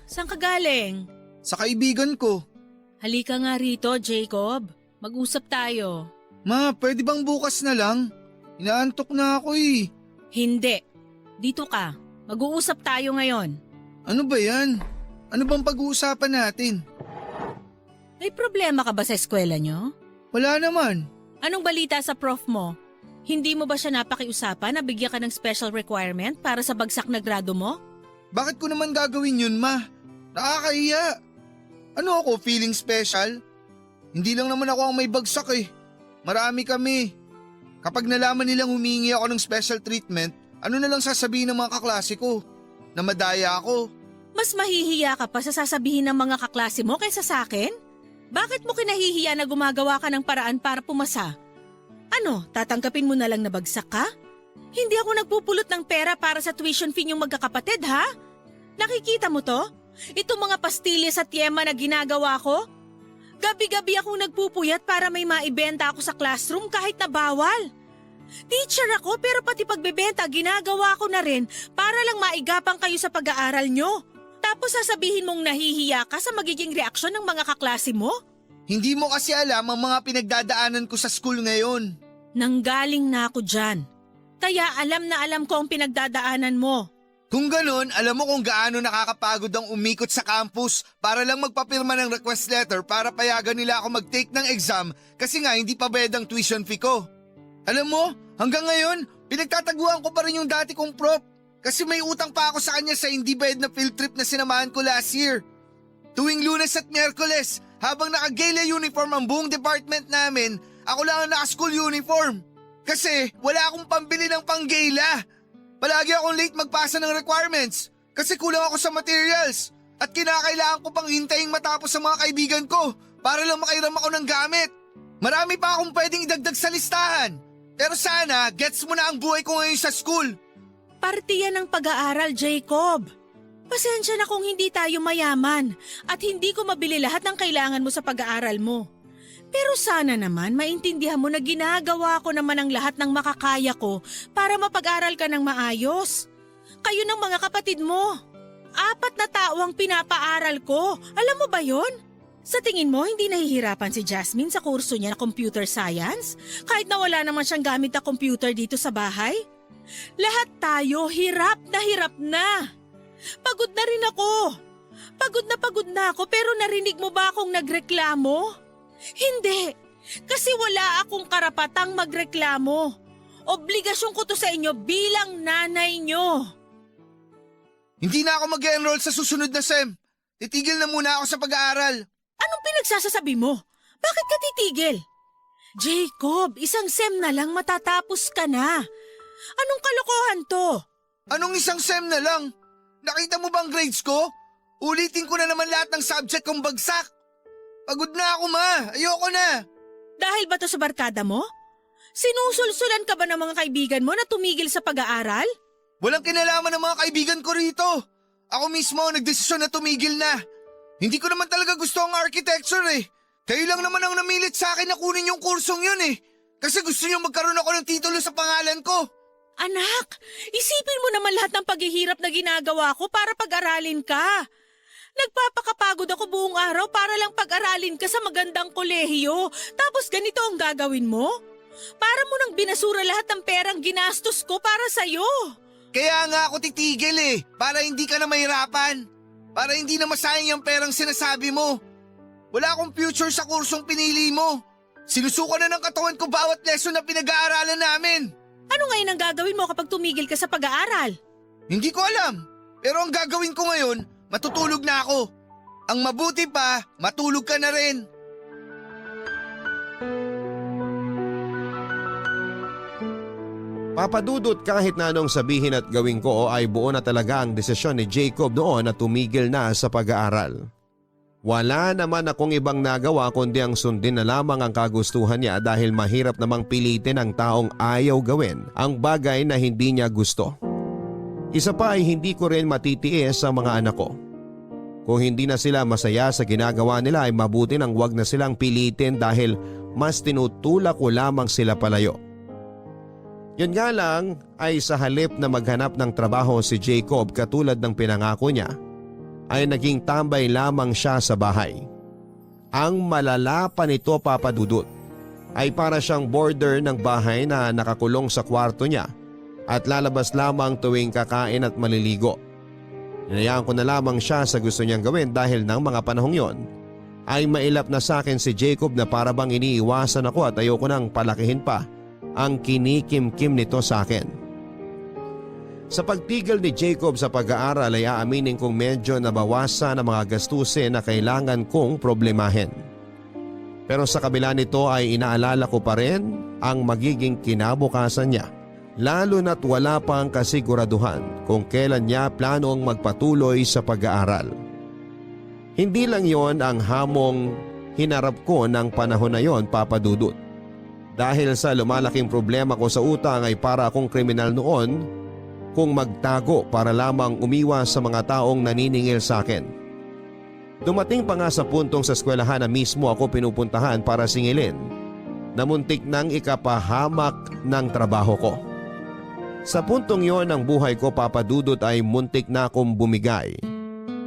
Saan ka galing? Sa kaibigan ko. Halika nga rito, Jacob. Mag-usap tayo. Ma, pwede bang bukas na lang? Inaantok na ako eh. Hindi. Dito ka. Mag-uusap tayo ngayon. Ano ba yan? Ano bang pag-uusapan natin? May problema ka ba sa eskwela nyo? Wala naman. Anong balita sa prof mo? Hindi mo ba siya napakiusapan na bigyan ka ng special requirement para sa bagsak na grado mo? Bakit ko naman gagawin yun, ma? Nakakahiya. Ano ako, feeling special? Hindi lang naman ako ang may bagsak eh. Marami kami. Kapag nalaman nilang humingi ako ng special treatment, ano na lang sasabihin ng mga kaklase ko? Na madaya ako. Mas mahihiya ka pa sa sasabihin ng mga kaklase mo kaysa sa akin? Bakit mo kinahihiya na gumagawa ka ng paraan para pumasa? Ano, tatanggapin mo na lang na bagsak ka? Hindi ako nagpupulot ng pera para sa tuition fee niyong magkakapatid, ha? Nakikita mo to? Itong mga pastillas at yema na ginagawa ko? Gabi-gabi akong nagpupuyat para may maibenta ako sa classroom kahit na bawal. Teacher ako pero pati pagbebenta ginagawa ko na rin para lang maigapang kayo sa pag-aaral nyo. Tapos sasabihin mong nahihiya ka sa magiging reaksyon ng mga kaklase mo? Hindi mo kasi alam ang mga pinagdadaanan ko sa school ngayon. Nanggaling na ako dyan. Kaya alam na alam ko ang pinagdadaanan mo. Kung ganon, alam mo kung gaano nakakapagod ang umikot sa campus para lang magpapirma ng request letter para payagan nila ako mag-take ng exam kasi nga hindi pa bayad ang tuition fee ko. Alam mo, hanggang ngayon, pinagtataguan ko pa rin yung dati kong prof kasi may utang pa ako sa kanya sa hindi bayad na field trip na sinamahan ko last year. Tuwing Lunes at Miyerkules, habang naka-gala uniform ang buong department namin, ako lang ang naka-school uniform. Kasi wala akong pambili ng pang-gala. Palagi akong late magpasa ng requirements kasi kulang ako sa materials at kinakailangan ko pang hintayin matapos sa mga kaibigan ko para lang makairam ako ng gamit. Marami pa akong pwedeng idagdag sa listahan. Pero sana, gets mo na ang buhay ko ngayon sa school. Parte yan ng pag-aaral, Jacob. Pasensya na kung hindi tayo mayaman at hindi ko mabili lahat ng kailangan mo sa pag-aaral mo. Pero sana naman maintindihan mo na ginagawa ko naman ang lahat ng makakaya ko para mapag-aral ka ng maayos. Kayo ng mga kapatid mo. 4 na tao ang pinapaaral ko. Alam mo ba yon? Sa tingin mo, hindi nahihirapan si Jasmine sa kurso niya na computer science? Kahit na wala naman siyang gamit na computer dito sa bahay? Lahat tayo hirap na. Pagod na rin ako. Pagod na ako pero narinig mo ba akong nagreklamo? Hindi. Kasi wala akong karapatang magreklamo. Obligasyon ko to sa inyo bilang nanay nyo. Hindi na ako mag-enroll sa susunod na SEM. Titigil na muna ako sa pag-aaral. Anong pinagsasasabi mo? Bakit ka titigil? Jacob, isang SEM na lang matatapos ka na. Anong kalokohan to? Anong isang SEM na lang? Nakita mo bang grades ko? Ulitin ko na naman lahat ng subject kong bagsak. Pagod na ako, ma. Ayoko na. Dahil ba to sa barkada mo? Sinusulsulan ka ba ng mga kaibigan mo na tumigil sa pag-aaral? Walang kinalaman ng mga kaibigan ko rito. Ako mismo ang nagdesisyon na tumigil na. Hindi ko naman talaga gusto ang architecture eh. Kayo lang naman ang namilit sa akin na kunin yung kursong yun eh. Kasi gusto niyo magkaroon ako ng titulo sa pangalan ko. Anak, isipin mo naman lahat ng paghihirap na ginagawa ko para pag-aralin ka. Nagpapakapagod ako buong araw para lang pag-aralin ka sa magandang kolehiyo. Tapos ganito ang gagawin mo? Para mo nang binasura lahat ng perang ginastos ko para sa'yo. Kaya nga ako titigil eh. Para hindi ka na mahirapan. Para hindi na masayang yung perang sinasabi mo. Wala akong future sa kursong pinili mo. Sinusuko na ng katawan ko bawat lesson na pinag-aaralan namin. Ano ngayon ang gagawin mo kapag tumigil ka sa pag-aaral? Hindi ko alam. Pero ang gagawin ko ngayon, matutulog na ako. Ang mabuti pa, matulog ka na rin. Papadudot kahit na anong sabihin at gawin ko ay buo na talaga ang desisyon ni Jacob noon na tumigil na sa pag-aaral. Wala naman akong ibang nagawa kundi ang sundin na lamang ang kagustuhan niya dahil mahirap namang pilitin ang taong ayaw gawin ang bagay na hindi niya gusto. Isa pa ay hindi ko rin matitiis sa mga anak ko. Kung hindi na sila masaya sa ginagawa nila ay mabuti nang wag na silang pilitin dahil mas tinutulak ko lamang sila palayo. Yun nga lang ay sa halip na maghanap ng trabaho si Jacob katulad ng pinangako niya, ay naging tambay lamang siya sa bahay. Ang malala pa nito, Papadudot, ay para siyang boarder ng bahay na nakakulong sa kwarto niya at lalabas lamang tuwing kakain at maliligo. Hinayaan ko na lamang siya sa gusto niyang gawin dahil ng mga panahong yon ay mailap na sa akin si Jacob na para bang iniiwasan ako at ayoko nang palakihin pa ang kinikimkim nito sa akin. Sa pagtigil ni Jacob sa pag-aaral ay aaminin kong medyo nabawasan ang mga gastusin na kailangan kong problemahin. Pero sa kabila nito ay inaalala ko pa rin ang magiging kinabukasan niya, lalo na't wala pang kasiguraduhan kung kailan niya planong magpatuloy sa pag-aaral. Hindi lang yon ang hamong hinarap ko ng panahon na yon, Papadudot. Dahil sa lumalaking problema ko sa utang ay para akong kriminal noon kung magtago para lamang umiwas sa mga taong naniningil sa akin. Dumating pa nga sa puntong sa eskwelahan na mismo ako pinupuntahan para singilin na muntik nang ikapahamak ng trabaho ko. Sa puntong yon ng buhay ko, Papadudot, ay muntik na akong bumigay.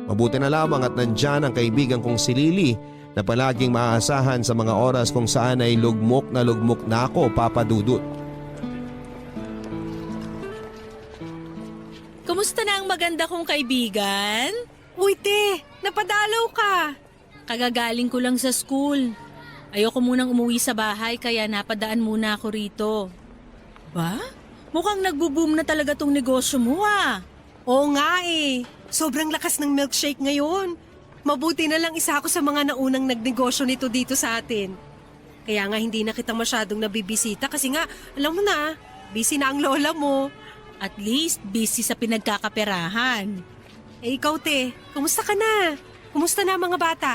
Mabuti na lamang at nandyan ang kaibigan kong si Lily na palaging maaasahan sa mga oras kung saan ay lugmok na ako, Papadudot. Kumusta na ang maganda kong kaibigan? Uy, te, napadalaw ka. Kagagaling ko lang sa school. Ayoko munang umuwi sa bahay kaya napadaan muna ako rito. Ba? Mukhang nagbo-boom na talaga tong negosyo mo ah. Oo nga eh. Sobrang lakas ng milkshake ngayon. Mabuti na lang isa ako sa mga naunang nagnegosyo nito dito sa atin. Kaya nga hindi na kita masyadong nabibisita kasi nga, alam mo na, busy na ang lola mo. At least busy sa pinagkakaperahan. Eh ikaw, te, kumusta ka na? Kumusta na mga bata?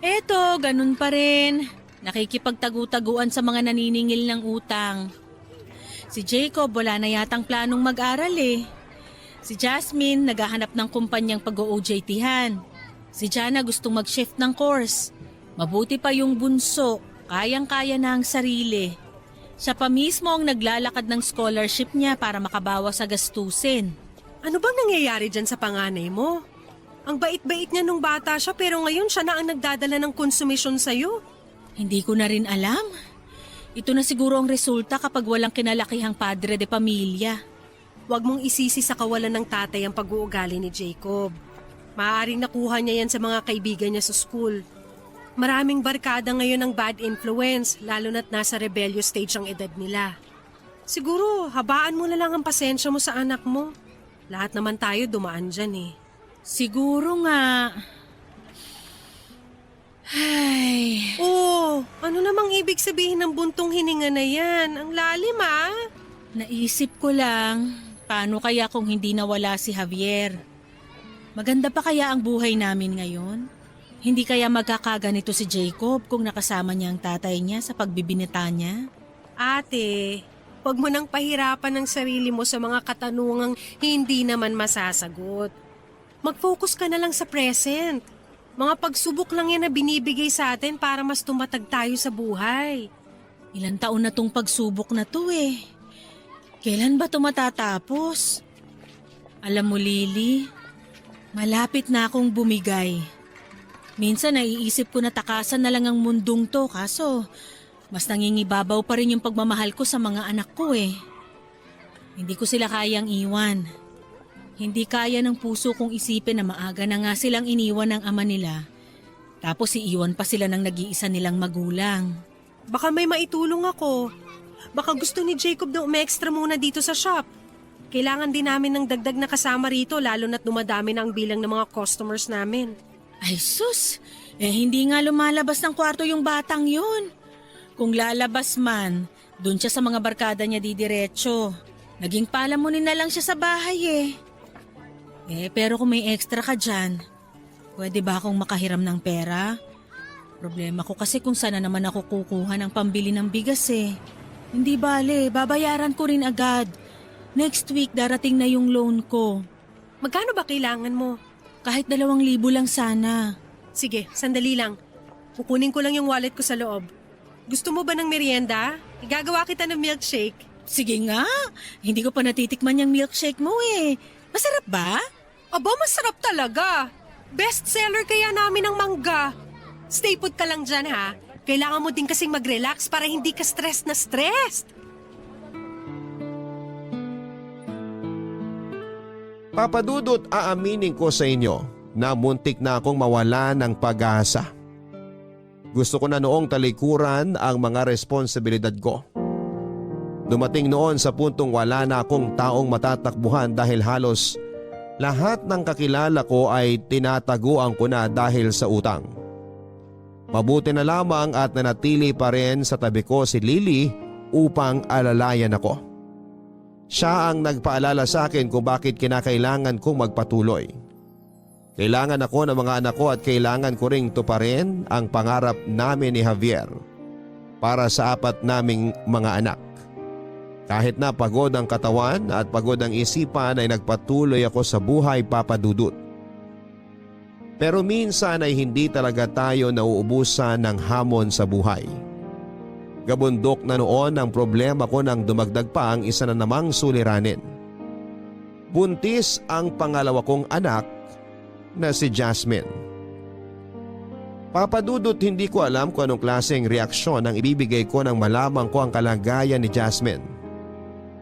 Eto, ganun pa rin. Nakikipagtagu-taguan sa mga naniningil ng utang. Si Jacob wala na yatang planong mag-aral eh. Si Jasmine naghahanap ng kumpanyang pag-OJT-han. Si Jana gustong mag-shift ng course. Mabuti pa yung bunso, kayang-kaya na ang sarili. Siya pa mismo ang naglalakad ng scholarship niya para makabawas sa gastusin. Ano bang nangyayari dyan sa panganay mo? Ang bait-bait niya nung bata siya pero ngayon siya na ang nagdadala ng konsumisyon sa'yo. Hindi ko na rin alam. Ito na siguro ang resulta kapag walang kinalakihang padre de pamilya. Huwag mong isisi sa kawalan ng tatay ang pag-uugali ni Jacob. Maaaring nakuha niya yan sa mga kaibigan niya sa school. Maraming barkada ngayon ng bad influence, lalo na't nasa rebellious stage ang edad nila. Siguro, habaan mo na lang ang pasensya mo sa anak mo. Lahat naman tayo dumaan dyan eh. Siguro nga. Ay, Oh, ano namang ibig sabihin ng buntong hininga na yan? Ang lalim ah. naisip ko lang, paano kaya kung hindi nawala si Javier? Maganda pa kaya ang buhay namin ngayon? Hindi kaya magkakaganito si Jacob kung nakasama niya ang tatay niya sa pagbibinita niya? Ate, huwag mo nang pahirapan ang sarili mo sa mga katanungang hindi naman masasagot. Mag-focus ka na lang sa present. Mga pagsubok lang yan na binibigay sa atin para mas tumatag tayo sa buhay. Ilang taon na tong pagsubok na to eh. Kailan ba ito matatapos? Alam mo Lily, malapit na akong bumigay. Minsan naiisip ko na takasan na lang ang mundong to kaso mas nangingibabaw pa rin yung pagmamahal ko sa mga anak ko eh. Hindi ko sila kayang iwan. Hindi kaya ng puso kong isipin na maaga na nga silang iniwan ng ama nila. Tapos iiwan pa sila ng nag-iisa nilang magulang. Baka may maitulong ako. Baka gusto ni Jacob na umextra muna dito sa shop. Kailangan din namin ng dagdag na kasama rito lalo na't dumadami na ang bilang ng mga customers namin. Ay sus, hindi nga lumalabas ng kwarto yung batang yun. Kung lalabas man, dun siya sa mga barkada niya didiretso. Naging palamunin na lang siya sa bahay eh. Pero kung may extra ka dyan, pwede ba akong makahiram ng pera? Problema ko kasi kung sana naman ako kukuha ng pambili ng bigas eh. Hindi bale, babayaran ko rin agad. Next week darating na yung loan ko. Magkano ba kailangan mo? Kahit 2,000 lang sana. Sige, sandali lang. Kukunin ko lang yung wallet ko sa loob. Gusto mo ba ng merienda? Igagawa kita ng milkshake. Sige nga, hindi ko pa natitikman yung milkshake mo eh. Masarap ba? Aba, masarap talaga. Best seller kaya namin ng mangga. Stay put ka lang dyan ha. Kailangan mo din kasing mag-relax para hindi ka stress na stressed. Papadudot, aaminin ko sa inyo na muntik na akong mawala ng pag-asa. Gusto ko na noong talikuran ang mga responsibilidad ko. Dumating noon sa puntong wala na akong taong matatakbuhan dahil halos lahat ng kakilala ko ay tinataguan ko na dahil sa utang. Mabuti na lamang at nanatili pa rin sa tabi ko si Lily upang alalayan ako. Siya ang nagpaalala sa akin kung bakit kinakailangan kong magpatuloy. Kailangan ako ng mga anak ko at kailangan ko ring tuparin ang pangarap namin ni Javier para sa 4 naming mga anak. Kahit na pagod ang katawan at pagod ang isipan ay nagpatuloy ako sa buhay, Papadudut. Pero minsan ay hindi talaga tayo nauubusan ng hamon sa buhay. Gabundok na noon ang problema ko nang dumagdag pa ang isa na namang suliranin. Buntis ang pangalawa kong anak na si Jasmine. Papadudot, hindi ko alam kung anong klaseng reaksyon ang ibibigay ko nang malaman ko ang kalagayan ni Jasmine.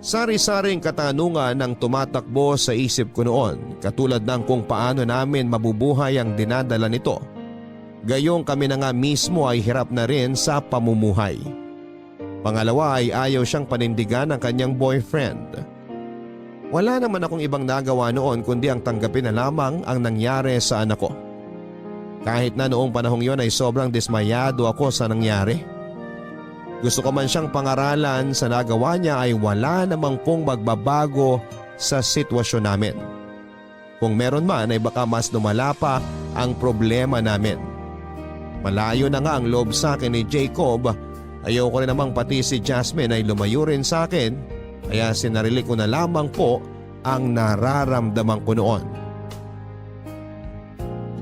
Sari-saring katanungan ang tumatakbo sa isip ko noon, katulad ng kung paano namin mabubuhay ang dinadala nito. Gayong kami na nga mismo ay hirap na rin sa pamumuhay. Pangalawa ay ayaw siyang panindigan ng kanyang boyfriend. Wala naman akong ibang nagawa noon kundi ang tanggapin na lamang ang nangyari sa anak ko. Kahit na noong panahong yon ay sobrang dismayado ako sa nangyari. Gusto ko man siyang pangaralan, sa nagawa niya ay wala namang pong magbabago sa sitwasyon namin. Kung meron man ay baka mas lumala pa ang problema namin. Malayo na nga ang loob sa akin ni Jacob. Ayaw ko rin namang pati si Jasmine ay lumayo rin sa akin, kaya sinarili ko na lamang po ang nararamdaman ko noon.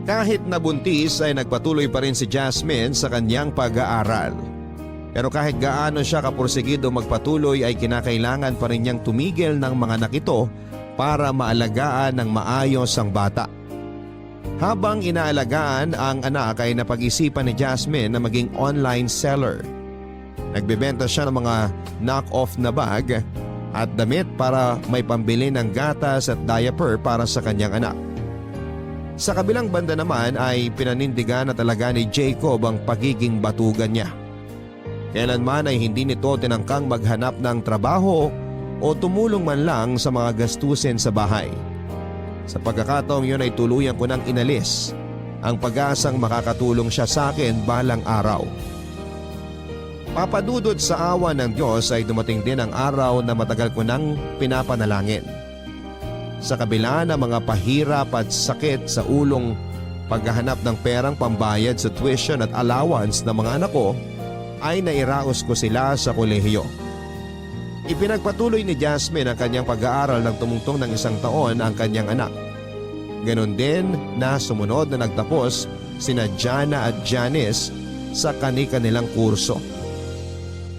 Kahit nabuntis ay nagpatuloy pa rin si Jasmine sa kanyang pag-aaral. Pero kahit gaano siya kapursigido magpatuloy ay kinakailangan pa rin niyang tumigil ng mga anak ito para maalagaan ng maayos ang bata. Habang inaalagaan ang anak ay napag-isipan ni Jasmine na maging online seller. Nagbebenta siya ng mga knock-off na bag at damit para may pambili ng gatas at diaper para sa kanyang anak. Sa kabilang banda naman ay pinanindigan na talaga ni Jacob ang pagiging batugan niya. Kailanman ay hindi nito tinangkang maghanap ng trabaho o tumulong man lang sa mga gastusin sa bahay. Sa pagkakataong yun ay tuluyan ko nang inalis ang pag-asang makakatulong siya sa akin balang araw. Papadudod sa awa ng Diyos ay dumating din ang araw na matagal ko nang pinapanalangin. Sa kabila ng mga pahirap at sakit sa ulong paghahanap ng perang pambayad sa tuition at allowance ng mga anak ko, ay nairaos ko sila sa kolehiyo. Ipinagpatuloy ni Jasmine ang kanyang pag-aaral ng tumungtong ng 1 taon ang kanyang anak. Ganon din na sumunod na nagtapos sina Jana at Janice sa kani-kanilang kurso.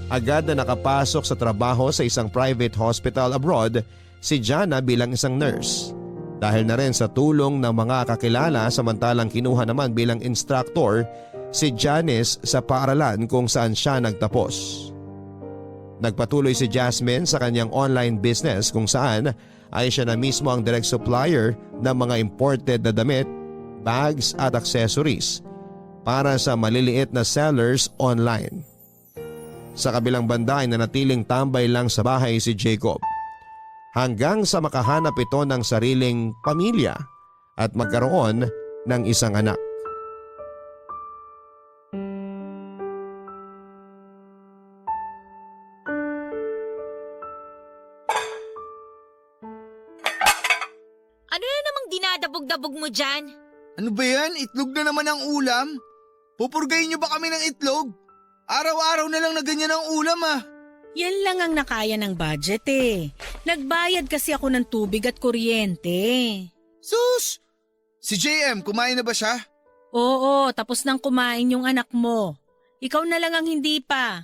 Agad na nakapasok sa trabaho sa isang private hospital abroad si Jana bilang isang nurse. Dahil na rin sa tulong ng mga kakilala samantalang kinuha naman bilang instructor si Janice sa paaralan kung saan siya nagtapos. Nagpatuloy si Jasmine sa kanyang online business kung saan ay siya na mismo ang direct supplier ng mga imported na damit, bags at accessories para sa maliliit na sellers online. Sa kabilang banda ay nanatiling tambay lang sa bahay si Jacob. Hanggang sa makahanap ito ng sariling pamilya at magkaroon ng isang anak. Ano na namang dinadabog-dabog mo dyan? Ano ba yan? Itlog na naman ang ulam? Pupurgayin niyo ba kami ng itlog? Araw-araw na lang na ganyan ang ulam ah. Yan lang ang nakaya ng budget eh. Nagbayad kasi ako ng tubig at kuryente. Sus! Si JM, kumain na ba siya? Oo, tapos nang kumain yung anak mo. Ikaw na lang ang hindi pa.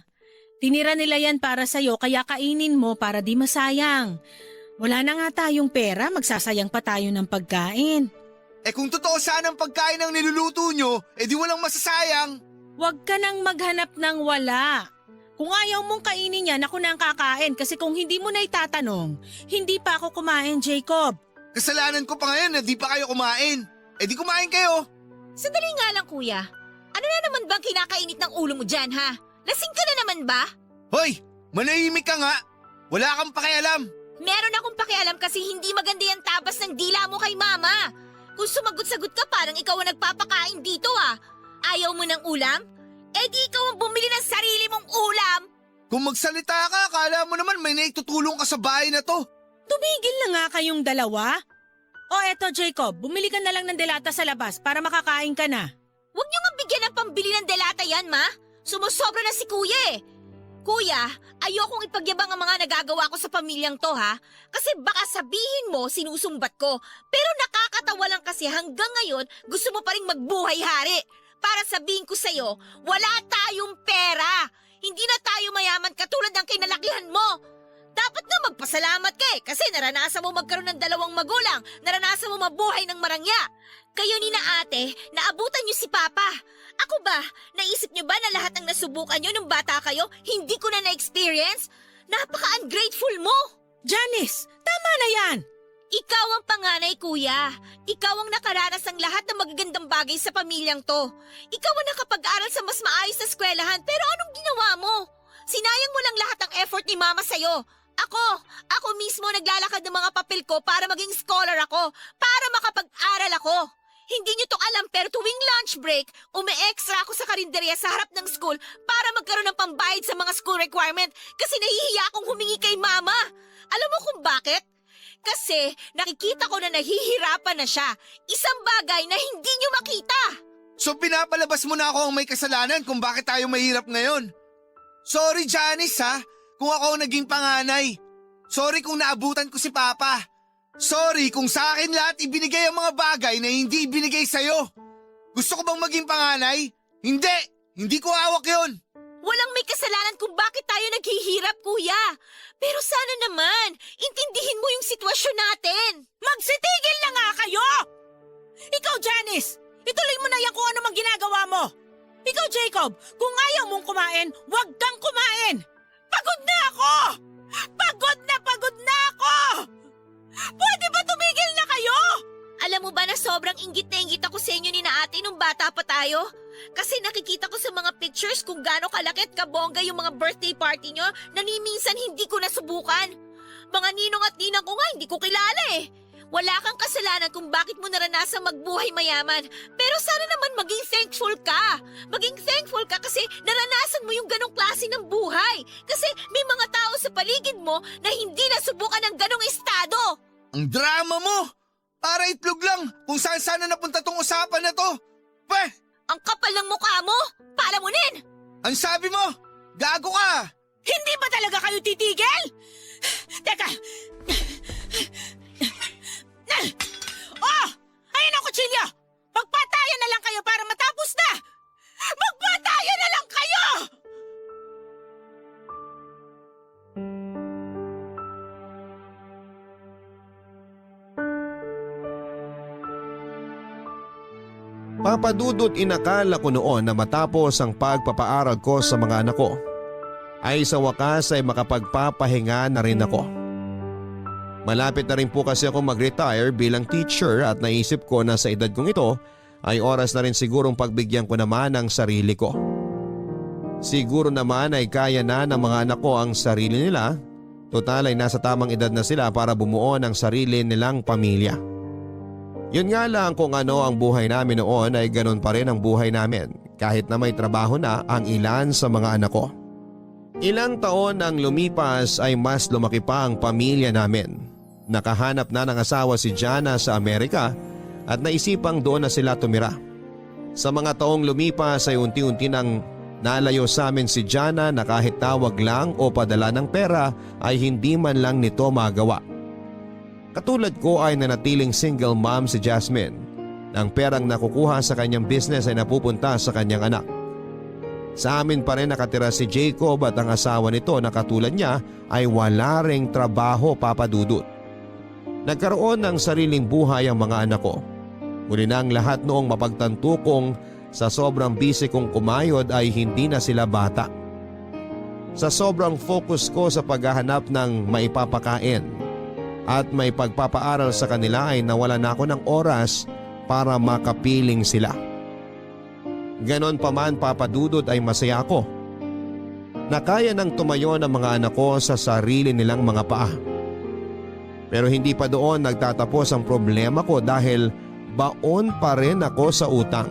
Tinira nila yan para sa'yo kaya kainin mo para di masayang. Wala na nga tayong pera, magsasayang pa tayo ng pagkain. Eh kung totoo sana ang pagkain ang niluluto nyo, di walang masasayang. Huwag ka nang maghanap ng wala. Kung ayaw mong kainin yan, ako na ang kakain kasi kung hindi mo na itatanong, hindi pa ako kumain, Jacob. Kasalanan ko pa ngayon na di pa kayo kumain. Di kumain kayo. Sandali nga lang kuya. Ano na naman bang kinakainit ng ulo mo dyan ha? Lasing ka na naman ba? Hoy, manahimik ka nga. Wala kang pakialam. Meron akong pakialam kasi hindi maganda yung tabas ng dila mo kay mama. Kung sumagot-sagot ka parang ikaw ang nagpapakain dito ah. Ayaw mo ng ulam? Di ikaw ang bumili ng sarili mong ulam. Kung magsalita ka, akala mo naman may naitutulong ka sa bahay na to. Tumigil na nga kayong dalawa. O eto Jacob, bumili ka na lang ng delata sa labas para makakain ka na. Huwag niyo nga bigyan ng pambili ng delata yan, ma. Sumusobra na si kuya eh. Kuya, ayokong ipagyabang ang mga nagagawa ko sa pamilyang to ha. Kasi baka sabihin mo sinusumbat ko. Pero nakakatawa lang kasi hanggang ngayon gusto mo pa rin magbuhay-hari. Para sabihin ko sa'yo, wala tayong pera. Hindi na tayo mayaman katulad ng kinalakihan mo. Dapat nga magpasalamat ka eh kasi naranasan mo magkaroon ng 2 magulang, naranasan mo mabuhay ng marangya. Kayo ni na ate, naabutan niyo si Papa. Ako ba, naisip niyo ba na lahat ng nasubukan niyo nung bata kayo, hindi ko na na-experience? Napaka-ungrateful mo! Janice, tama na yan! Ikaw ang panganay, kuya. Ikaw ang nakaranas ng lahat ng magagandang bagay sa pamilyang to. Ikaw ang nakapag-aral sa mas maayos na eskwelahan, pero anong ginawa mo? Sinayang mo lang lahat ng effort ni mama sa'yo. Ako mismo naglalakad ng mga papel ko para maging scholar ako, para makapag-aral ako. Hindi niyo to alam pero tuwing lunch break, umi-extra ako sa karinderya sa harap ng school para magkaroon ng pambayad sa mga school requirement kasi nahihiya akong humingi kay mama. Alam mo kung bakit? Kasi nakikita ko na nahihirapan na siya. Isang bagay na hindi niyo makita. So pinapalabas mo na ako ang may kasalanan kung bakit tayo mahirap ngayon. Sorry Janice ha, kung ako ang naging panganay. Sorry kung naabutan ko si Papa. Sorry kung sa akin lahat ibinigay ang mga bagay na hindi ibinigay sa'yo. Gusto ko bang maging panganay? Hindi! Hindi ko hawak yon. Walang may kasalanan kung bakit tayo naghihirap, kuya. Pero sana naman, intindihin mo yung sitwasyon natin. Magsitigil na nga kayo! Ikaw, Janice, ituloy mo na yan kung ano mang ginagawa mo. Ikaw, Jacob, kung ayaw mong kumain, huwag kang kumain! Pagod na ako! Pagod na ako! Pwede ba tumigil na kayo? Alam mo ba na sobrang inggit na inggit ako sa inyo ni na ate nung bata pa tayo? Kasi nakikita ko sa mga pictures kung gaano kalaki at kabongga yung mga birthday party nyo na ni minsan hindi ko nasubukan. Mga ninong at ninang ko nga hindi ko kilala eh. Wala kang kasalanan kung bakit mo naranasang magbuhay mayaman. Pero sana naman maging thankful ka. Maging thankful ka kasi naranasan mo yung ganong klase ng buhay. Kasi may mga tao sa paligid mo na hindi nasubukan ng ganong estado. Ang drama mo! Para itlog lang kung saan sana napunta tong usapan na to. Peh! Ang kapal ng mukha mo! Palamunin! Ang sabi mo! Gago ka! Hindi ba talaga kayo titigil? Teka! Oh! Ayun ang kutsilyo! Magpatayan na lang kayo para matapos na! Magpatayan na lang kayo! Papadudot, inakala ko noon na matapos ang pagpapaaral ko sa mga anak ko, ay sa wakas ay makapagpapahinga na rin ako. Malapit na rin po kasi ako mag-retire bilang teacher at naisip ko na sa edad kong ito ay oras na rin sigurong pagbigyan ko naman ang sarili ko. Siguro naman ay kaya na ng mga anak ko ang sarili nila, total ay nasa tamang edad na sila para bumuo ng sarili nilang pamilya. Yun nga lang, kung ano ang buhay namin noon ay ganun pa rin ang buhay namin kahit na may trabaho na ang ilan sa mga anak ko. Ilang taon ang lumipas ay mas lumaki pa ang pamilya namin. Nakahanap na ng asawa si Jana sa Amerika at naisipang doon na sila tumira. Sa mga taong lumipas ay unti-unti nang nalayo sa amin si Jana na kahit tawag lang o padala ng pera ay hindi man lang nito magawa. Katulad ko ay nanatiling single mom si Jasmine. Ang perang nakukuha sa kanyang business ay napupunta sa kanyang anak. Sa amin pa rin nakatira si Jacob at ang asawa nito na katulad niya ay wala ring trabaho, papadudot. Nagkaroon ng sariling buhay ang mga anak ko. Muli na ang lahat noong mapagtanto kong sa sobrang busy kong kumayod ay hindi na sila bata. Sa sobrang focus ko sa paghahanap ng maipapakain at may pagpapaaral sa kanila ay nawala na ako ng oras para makapiling sila. Ganon pa man, papadudot, ay masaya ako na kaya nang tumayo ng mga anak ko sa sarili nilang mga paa. Pero hindi pa doon nagtatapos ang problema ko dahil baon pa rin ako sa utang.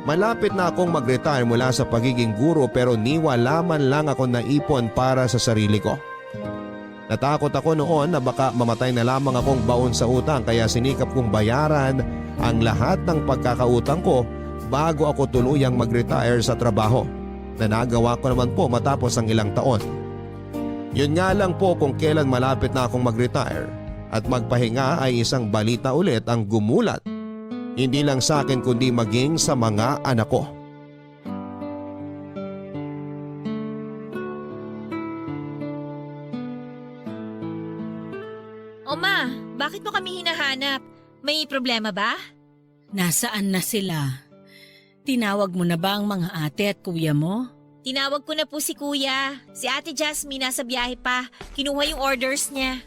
Malapit na akong mag-retire mula sa pagiging guro pero niwala man lang ako naipon para sa sarili ko. Natakot ako noon na baka mamatay na lamang akong baon sa utang kaya sinikap kong bayaran ang lahat ng pagkakautang ko bago ako tuluyang mag-retire sa trabaho na nagawa ko naman po matapos ang ilang taon. Yun nga lang po, kung kailan malapit na akong mag-retire at magpahinga ay isang balita ulit ang gumulat. Hindi lang sa akin kundi maging sa mga anak ko. Oma, bakit mo kami hinahanap? May problema ba? Nasaan na sila? Tinawag mo na ba ang mga ate at kuya mo? Tinawag ko na po si kuya. Si ate Jasmine nasa biyahe pa. Kinuha yung orders niya.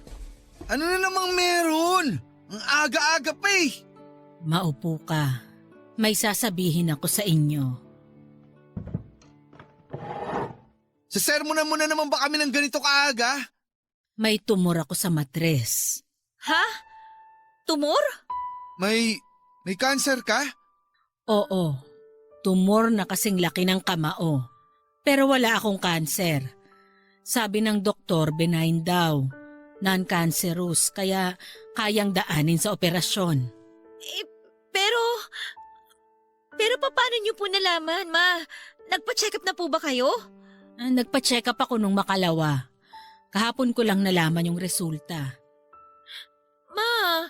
Ano na namang meron? Ang aga-aga pa eh. Maupo ka. May sasabihin ako sa inyo. Sa sermonan mo na naman ba kami ng ganito kaaga? May tumor ako sa matres. Ha? Tumor? May cancer ka? Oo, tumor na kasing laki ng kamao. Pero wala akong cancer. Sabi ng doktor, benign daw. Non-cancerous, kaya kayang daanin sa operasyon. Pero paano niyo po nalaman, ma? Nagpa-check up na po ba kayo? Nagpa-check up ako nung makalawa. Kahapon ko lang nalaman yung resulta. Ma,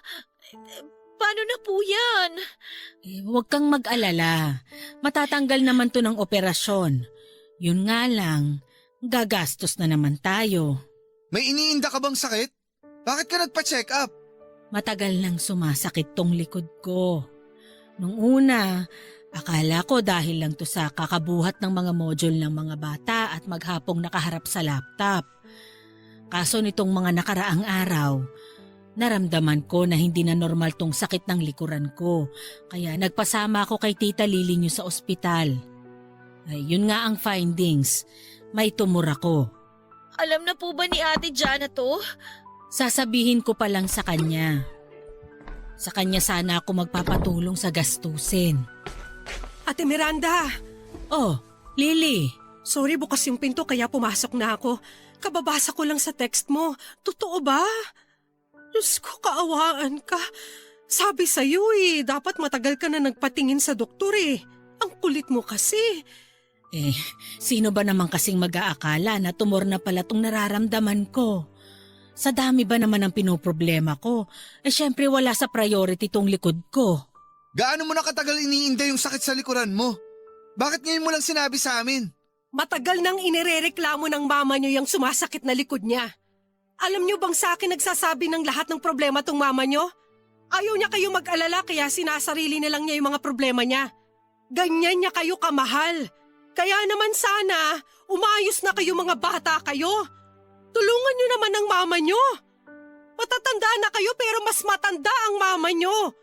paano na po yan? Huwag kang mag-alala. Matatanggal naman to ng operasyon. Yun nga lang, gagastos na naman tayo. May iniinda ka bang sakit? Bakit ka nagpa-check up? Matagal nang sumasakit tong likod ko. Nung una, akala ko dahil lang to sa kakabuhat ng mga module ng mga bata at maghapong nakaharap sa laptop. Kaso nitong mga nakaraang araw, naramdaman ko na hindi na normal tong sakit ng likuran ko. Kaya nagpasama ako kay Tita Lily niyo sa ospital. Ay, yun nga ang findings. May tumor ako. Alam na po ba ni Ate Jana to? Sasabihin ko pa lang sa kanya. Sa kanya sana ako magpapatulong sa gastusin. Ate Miranda, Oh, Lily. sorry bukas yung pinto kaya pumasok na ako. Kababasa ko lang sa text mo. Totoo ba? Diyos ko, kaawaan ka. Sabi sa'yo dapat matagal ka na nagpatingin sa doktor Ang kulit mo kasi. Sino ba naman kasing mag-aakala na tumor na pala tong nararamdaman ko? Sa dami ba naman ang pinoproblema ko? Syempre wala sa priority tong likod ko. Gaano mo na katagal iniinda yung sakit sa likuran mo? Bakit ngayon mo lang sinabi sa amin? Matagal nang inirereklamo ng mama niyo yung sumasakit na likod niya. Alam niyo bang sa akin nagsasabi ng lahat ng problema tong mama niyo? Ayaw niya kayo mag-alala kaya sinasarili na lang niya yung mga problema niya. Ganyan niya kayo kamahal. Kaya naman sana, umayos na kayo mga bata kayo. Tulungan niyo naman ang mama niyo. Matatanda na kayo pero mas matanda ang mama niyo.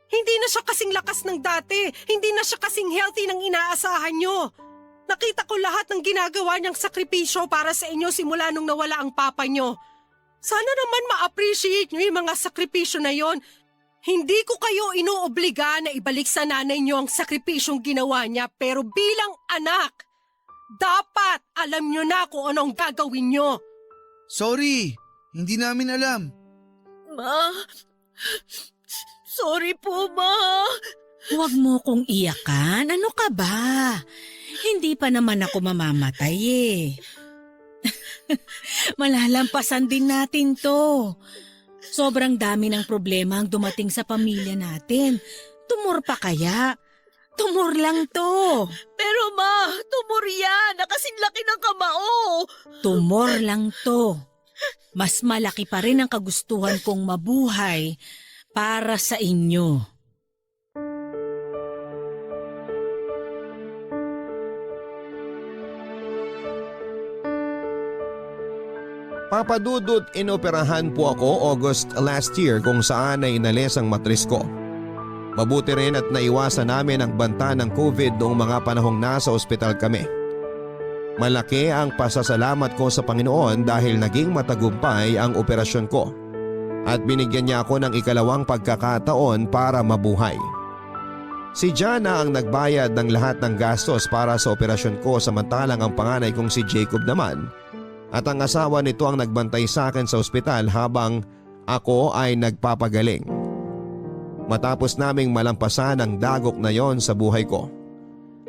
Hindi na siya kasing lakas ng dati. Hindi na siya kasing healthy ng inaasahan niyo. Nakita ko lahat ng ginagawa niyang sakripisyo para sa inyo simula nung nawala ang papa niyo. Sana naman ma-appreciate niyo yung mga sakripisyo na yon. Hindi ko kayo inuobliga na ibalik sa nanay niyo ang sakripisyong ginawa niya pero bilang anak, dapat alam niyo na kung anong gagawin niyo. Sorry, hindi namin alam. Ma, sorry po, Ma. Huwag mo kong iyakan. Ano ka ba? Hindi pa naman ako mamamatay Malalampasan din natin to. Sobrang dami ng problema ang dumating sa pamilya natin. Tumor pa kaya? Tumor lang to. Pero Ma, tumor yan. Nakasing laki ng kamao. Tumor lang to. Mas malaki pa rin ang kagustuhan kong mabuhay para sa inyo. Papadudot inoperahan po ako August last year kung saan ay inalis ang matris ko. Mabuti rin at naiwasan namin ang banta ng COVID noong mga panahong nasa ospital kami. Malaki ang pasasalamat ko sa Panginoon dahil naging matagumpay ang operasyon ko at binigyan niya ako ng ikalawang pagkakataon para mabuhay. Si Jana ang nagbayad ng lahat ng gastos para sa operasyon ko samantalang ang panganay kong si Jacob naman at ang asawa nito ang nagbantay sa akin sa ospital habang ako ay nagpapagaling. Matapos naming malampasan ang dagok na yon sa buhay ko,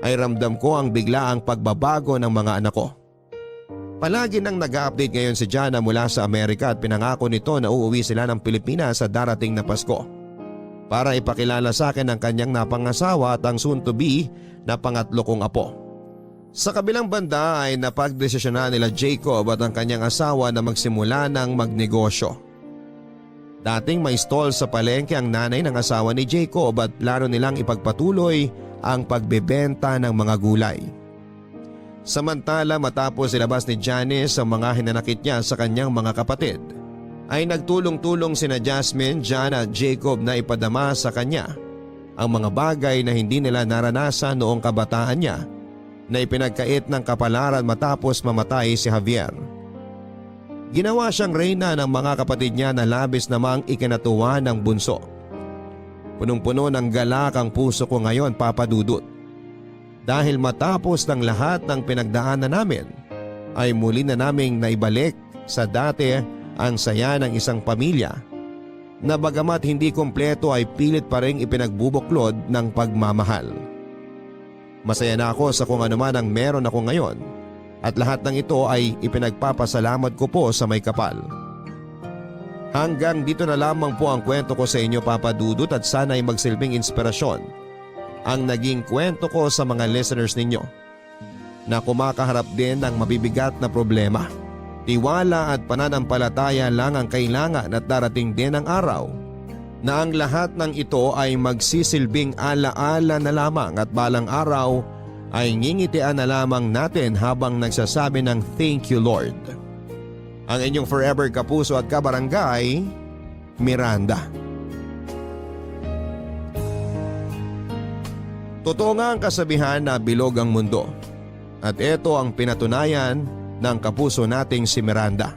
ay ramdam ko ang biglaang pagbabago ng mga anak ko. Palagi nang nag-update ngayon si Jana mula sa Amerika at pinangako nito na uuwi sila ng Pilipinas sa darating na Pasko para ipakilala sa akin ang kanyang napangasawa at ang soon-to-be na pangatlo kong apo. Sa kabilang banda ay napagdesisyonan nila Jacob at ang kanyang asawa na magsimula ng magnegosyo. Dating may stall sa palengke ang nanay ng asawa ni Jacob at plano nilang ipagpatuloy ang pagbebenta ng mga gulay. Samantala matapos ilabas ni Janice ang mga hinanakit niya sa kanyang mga kapatid, ay nagtulong-tulong sina Jasmine, Jana at Jacob na ipadama sa kanya ang mga bagay na hindi nila naranasan noong kabataan niya na ipinagkait ng kapalaran matapos mamatay si Javier. Ginawa siyang reyna ng mga kapatid niya na labis namang ikinatuwa ng bunso. Punong-puno ng galak ang puso ko ngayon, Papa Dudut. Dahil matapos ng lahat ng pinagdaanan namin, ay muli na naming naibalik sa dati ang saya ng isang pamilya na bagamat hindi kompleto ay pilit pa rin ipinagbubuklod ng pagmamahal. Masaya na ako sa kung ano man ang meron ako ngayon at lahat ng ito ay ipinagpapasalamat ko po sa may kapal. Hanggang dito na lamang po ang kwento ko sa inyo, Papa Dudut, at sana ay magsilbing inspirasyon ang naging kwento ko sa mga listeners ninyo na kumakaharap din ng mabibigat na problema. Tiwala at pananampalataya lang ang kailangan at darating din ang araw na ang lahat ng ito ay magsisilbing alaala na lamang at balang araw ay ngingitian na lamang natin habang nagsasabi ng thank you Lord. Ang inyong forever kapuso at kabarangay, Miranda. Totoo nga ang kasabihan na bilog ang mundo. At ito ang pinatunayan ng kapuso nating si Miranda.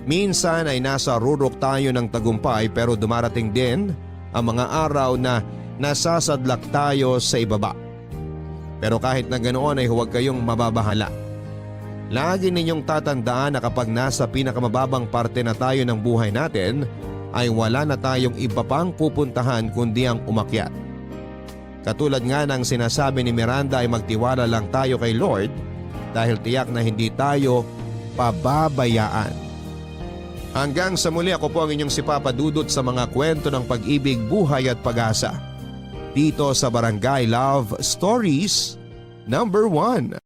Minsan ay nasa rurok tayo ng tagumpay pero dumarating din ang mga araw na nasasadlak tayo sa ibaba. Pero kahit na ganoon ay huwag kayong mababahala. Lagi ninyong tatandaan na kapag nasa pinakamababang parte na tayo ng buhay natin ay wala na tayong iba pang pupuntahan kundi ang umakyat. Katulad nga ng sinasabi ni Miranda ay magtiwala lang tayo kay Lord dahil tiyak na hindi tayo pababayaan. Hanggang sa muli, ako po ang inyong si Papa Dudut sa mga kwento ng pag-ibig, buhay at pag-asa. Dito sa Barangay Love Stories #1.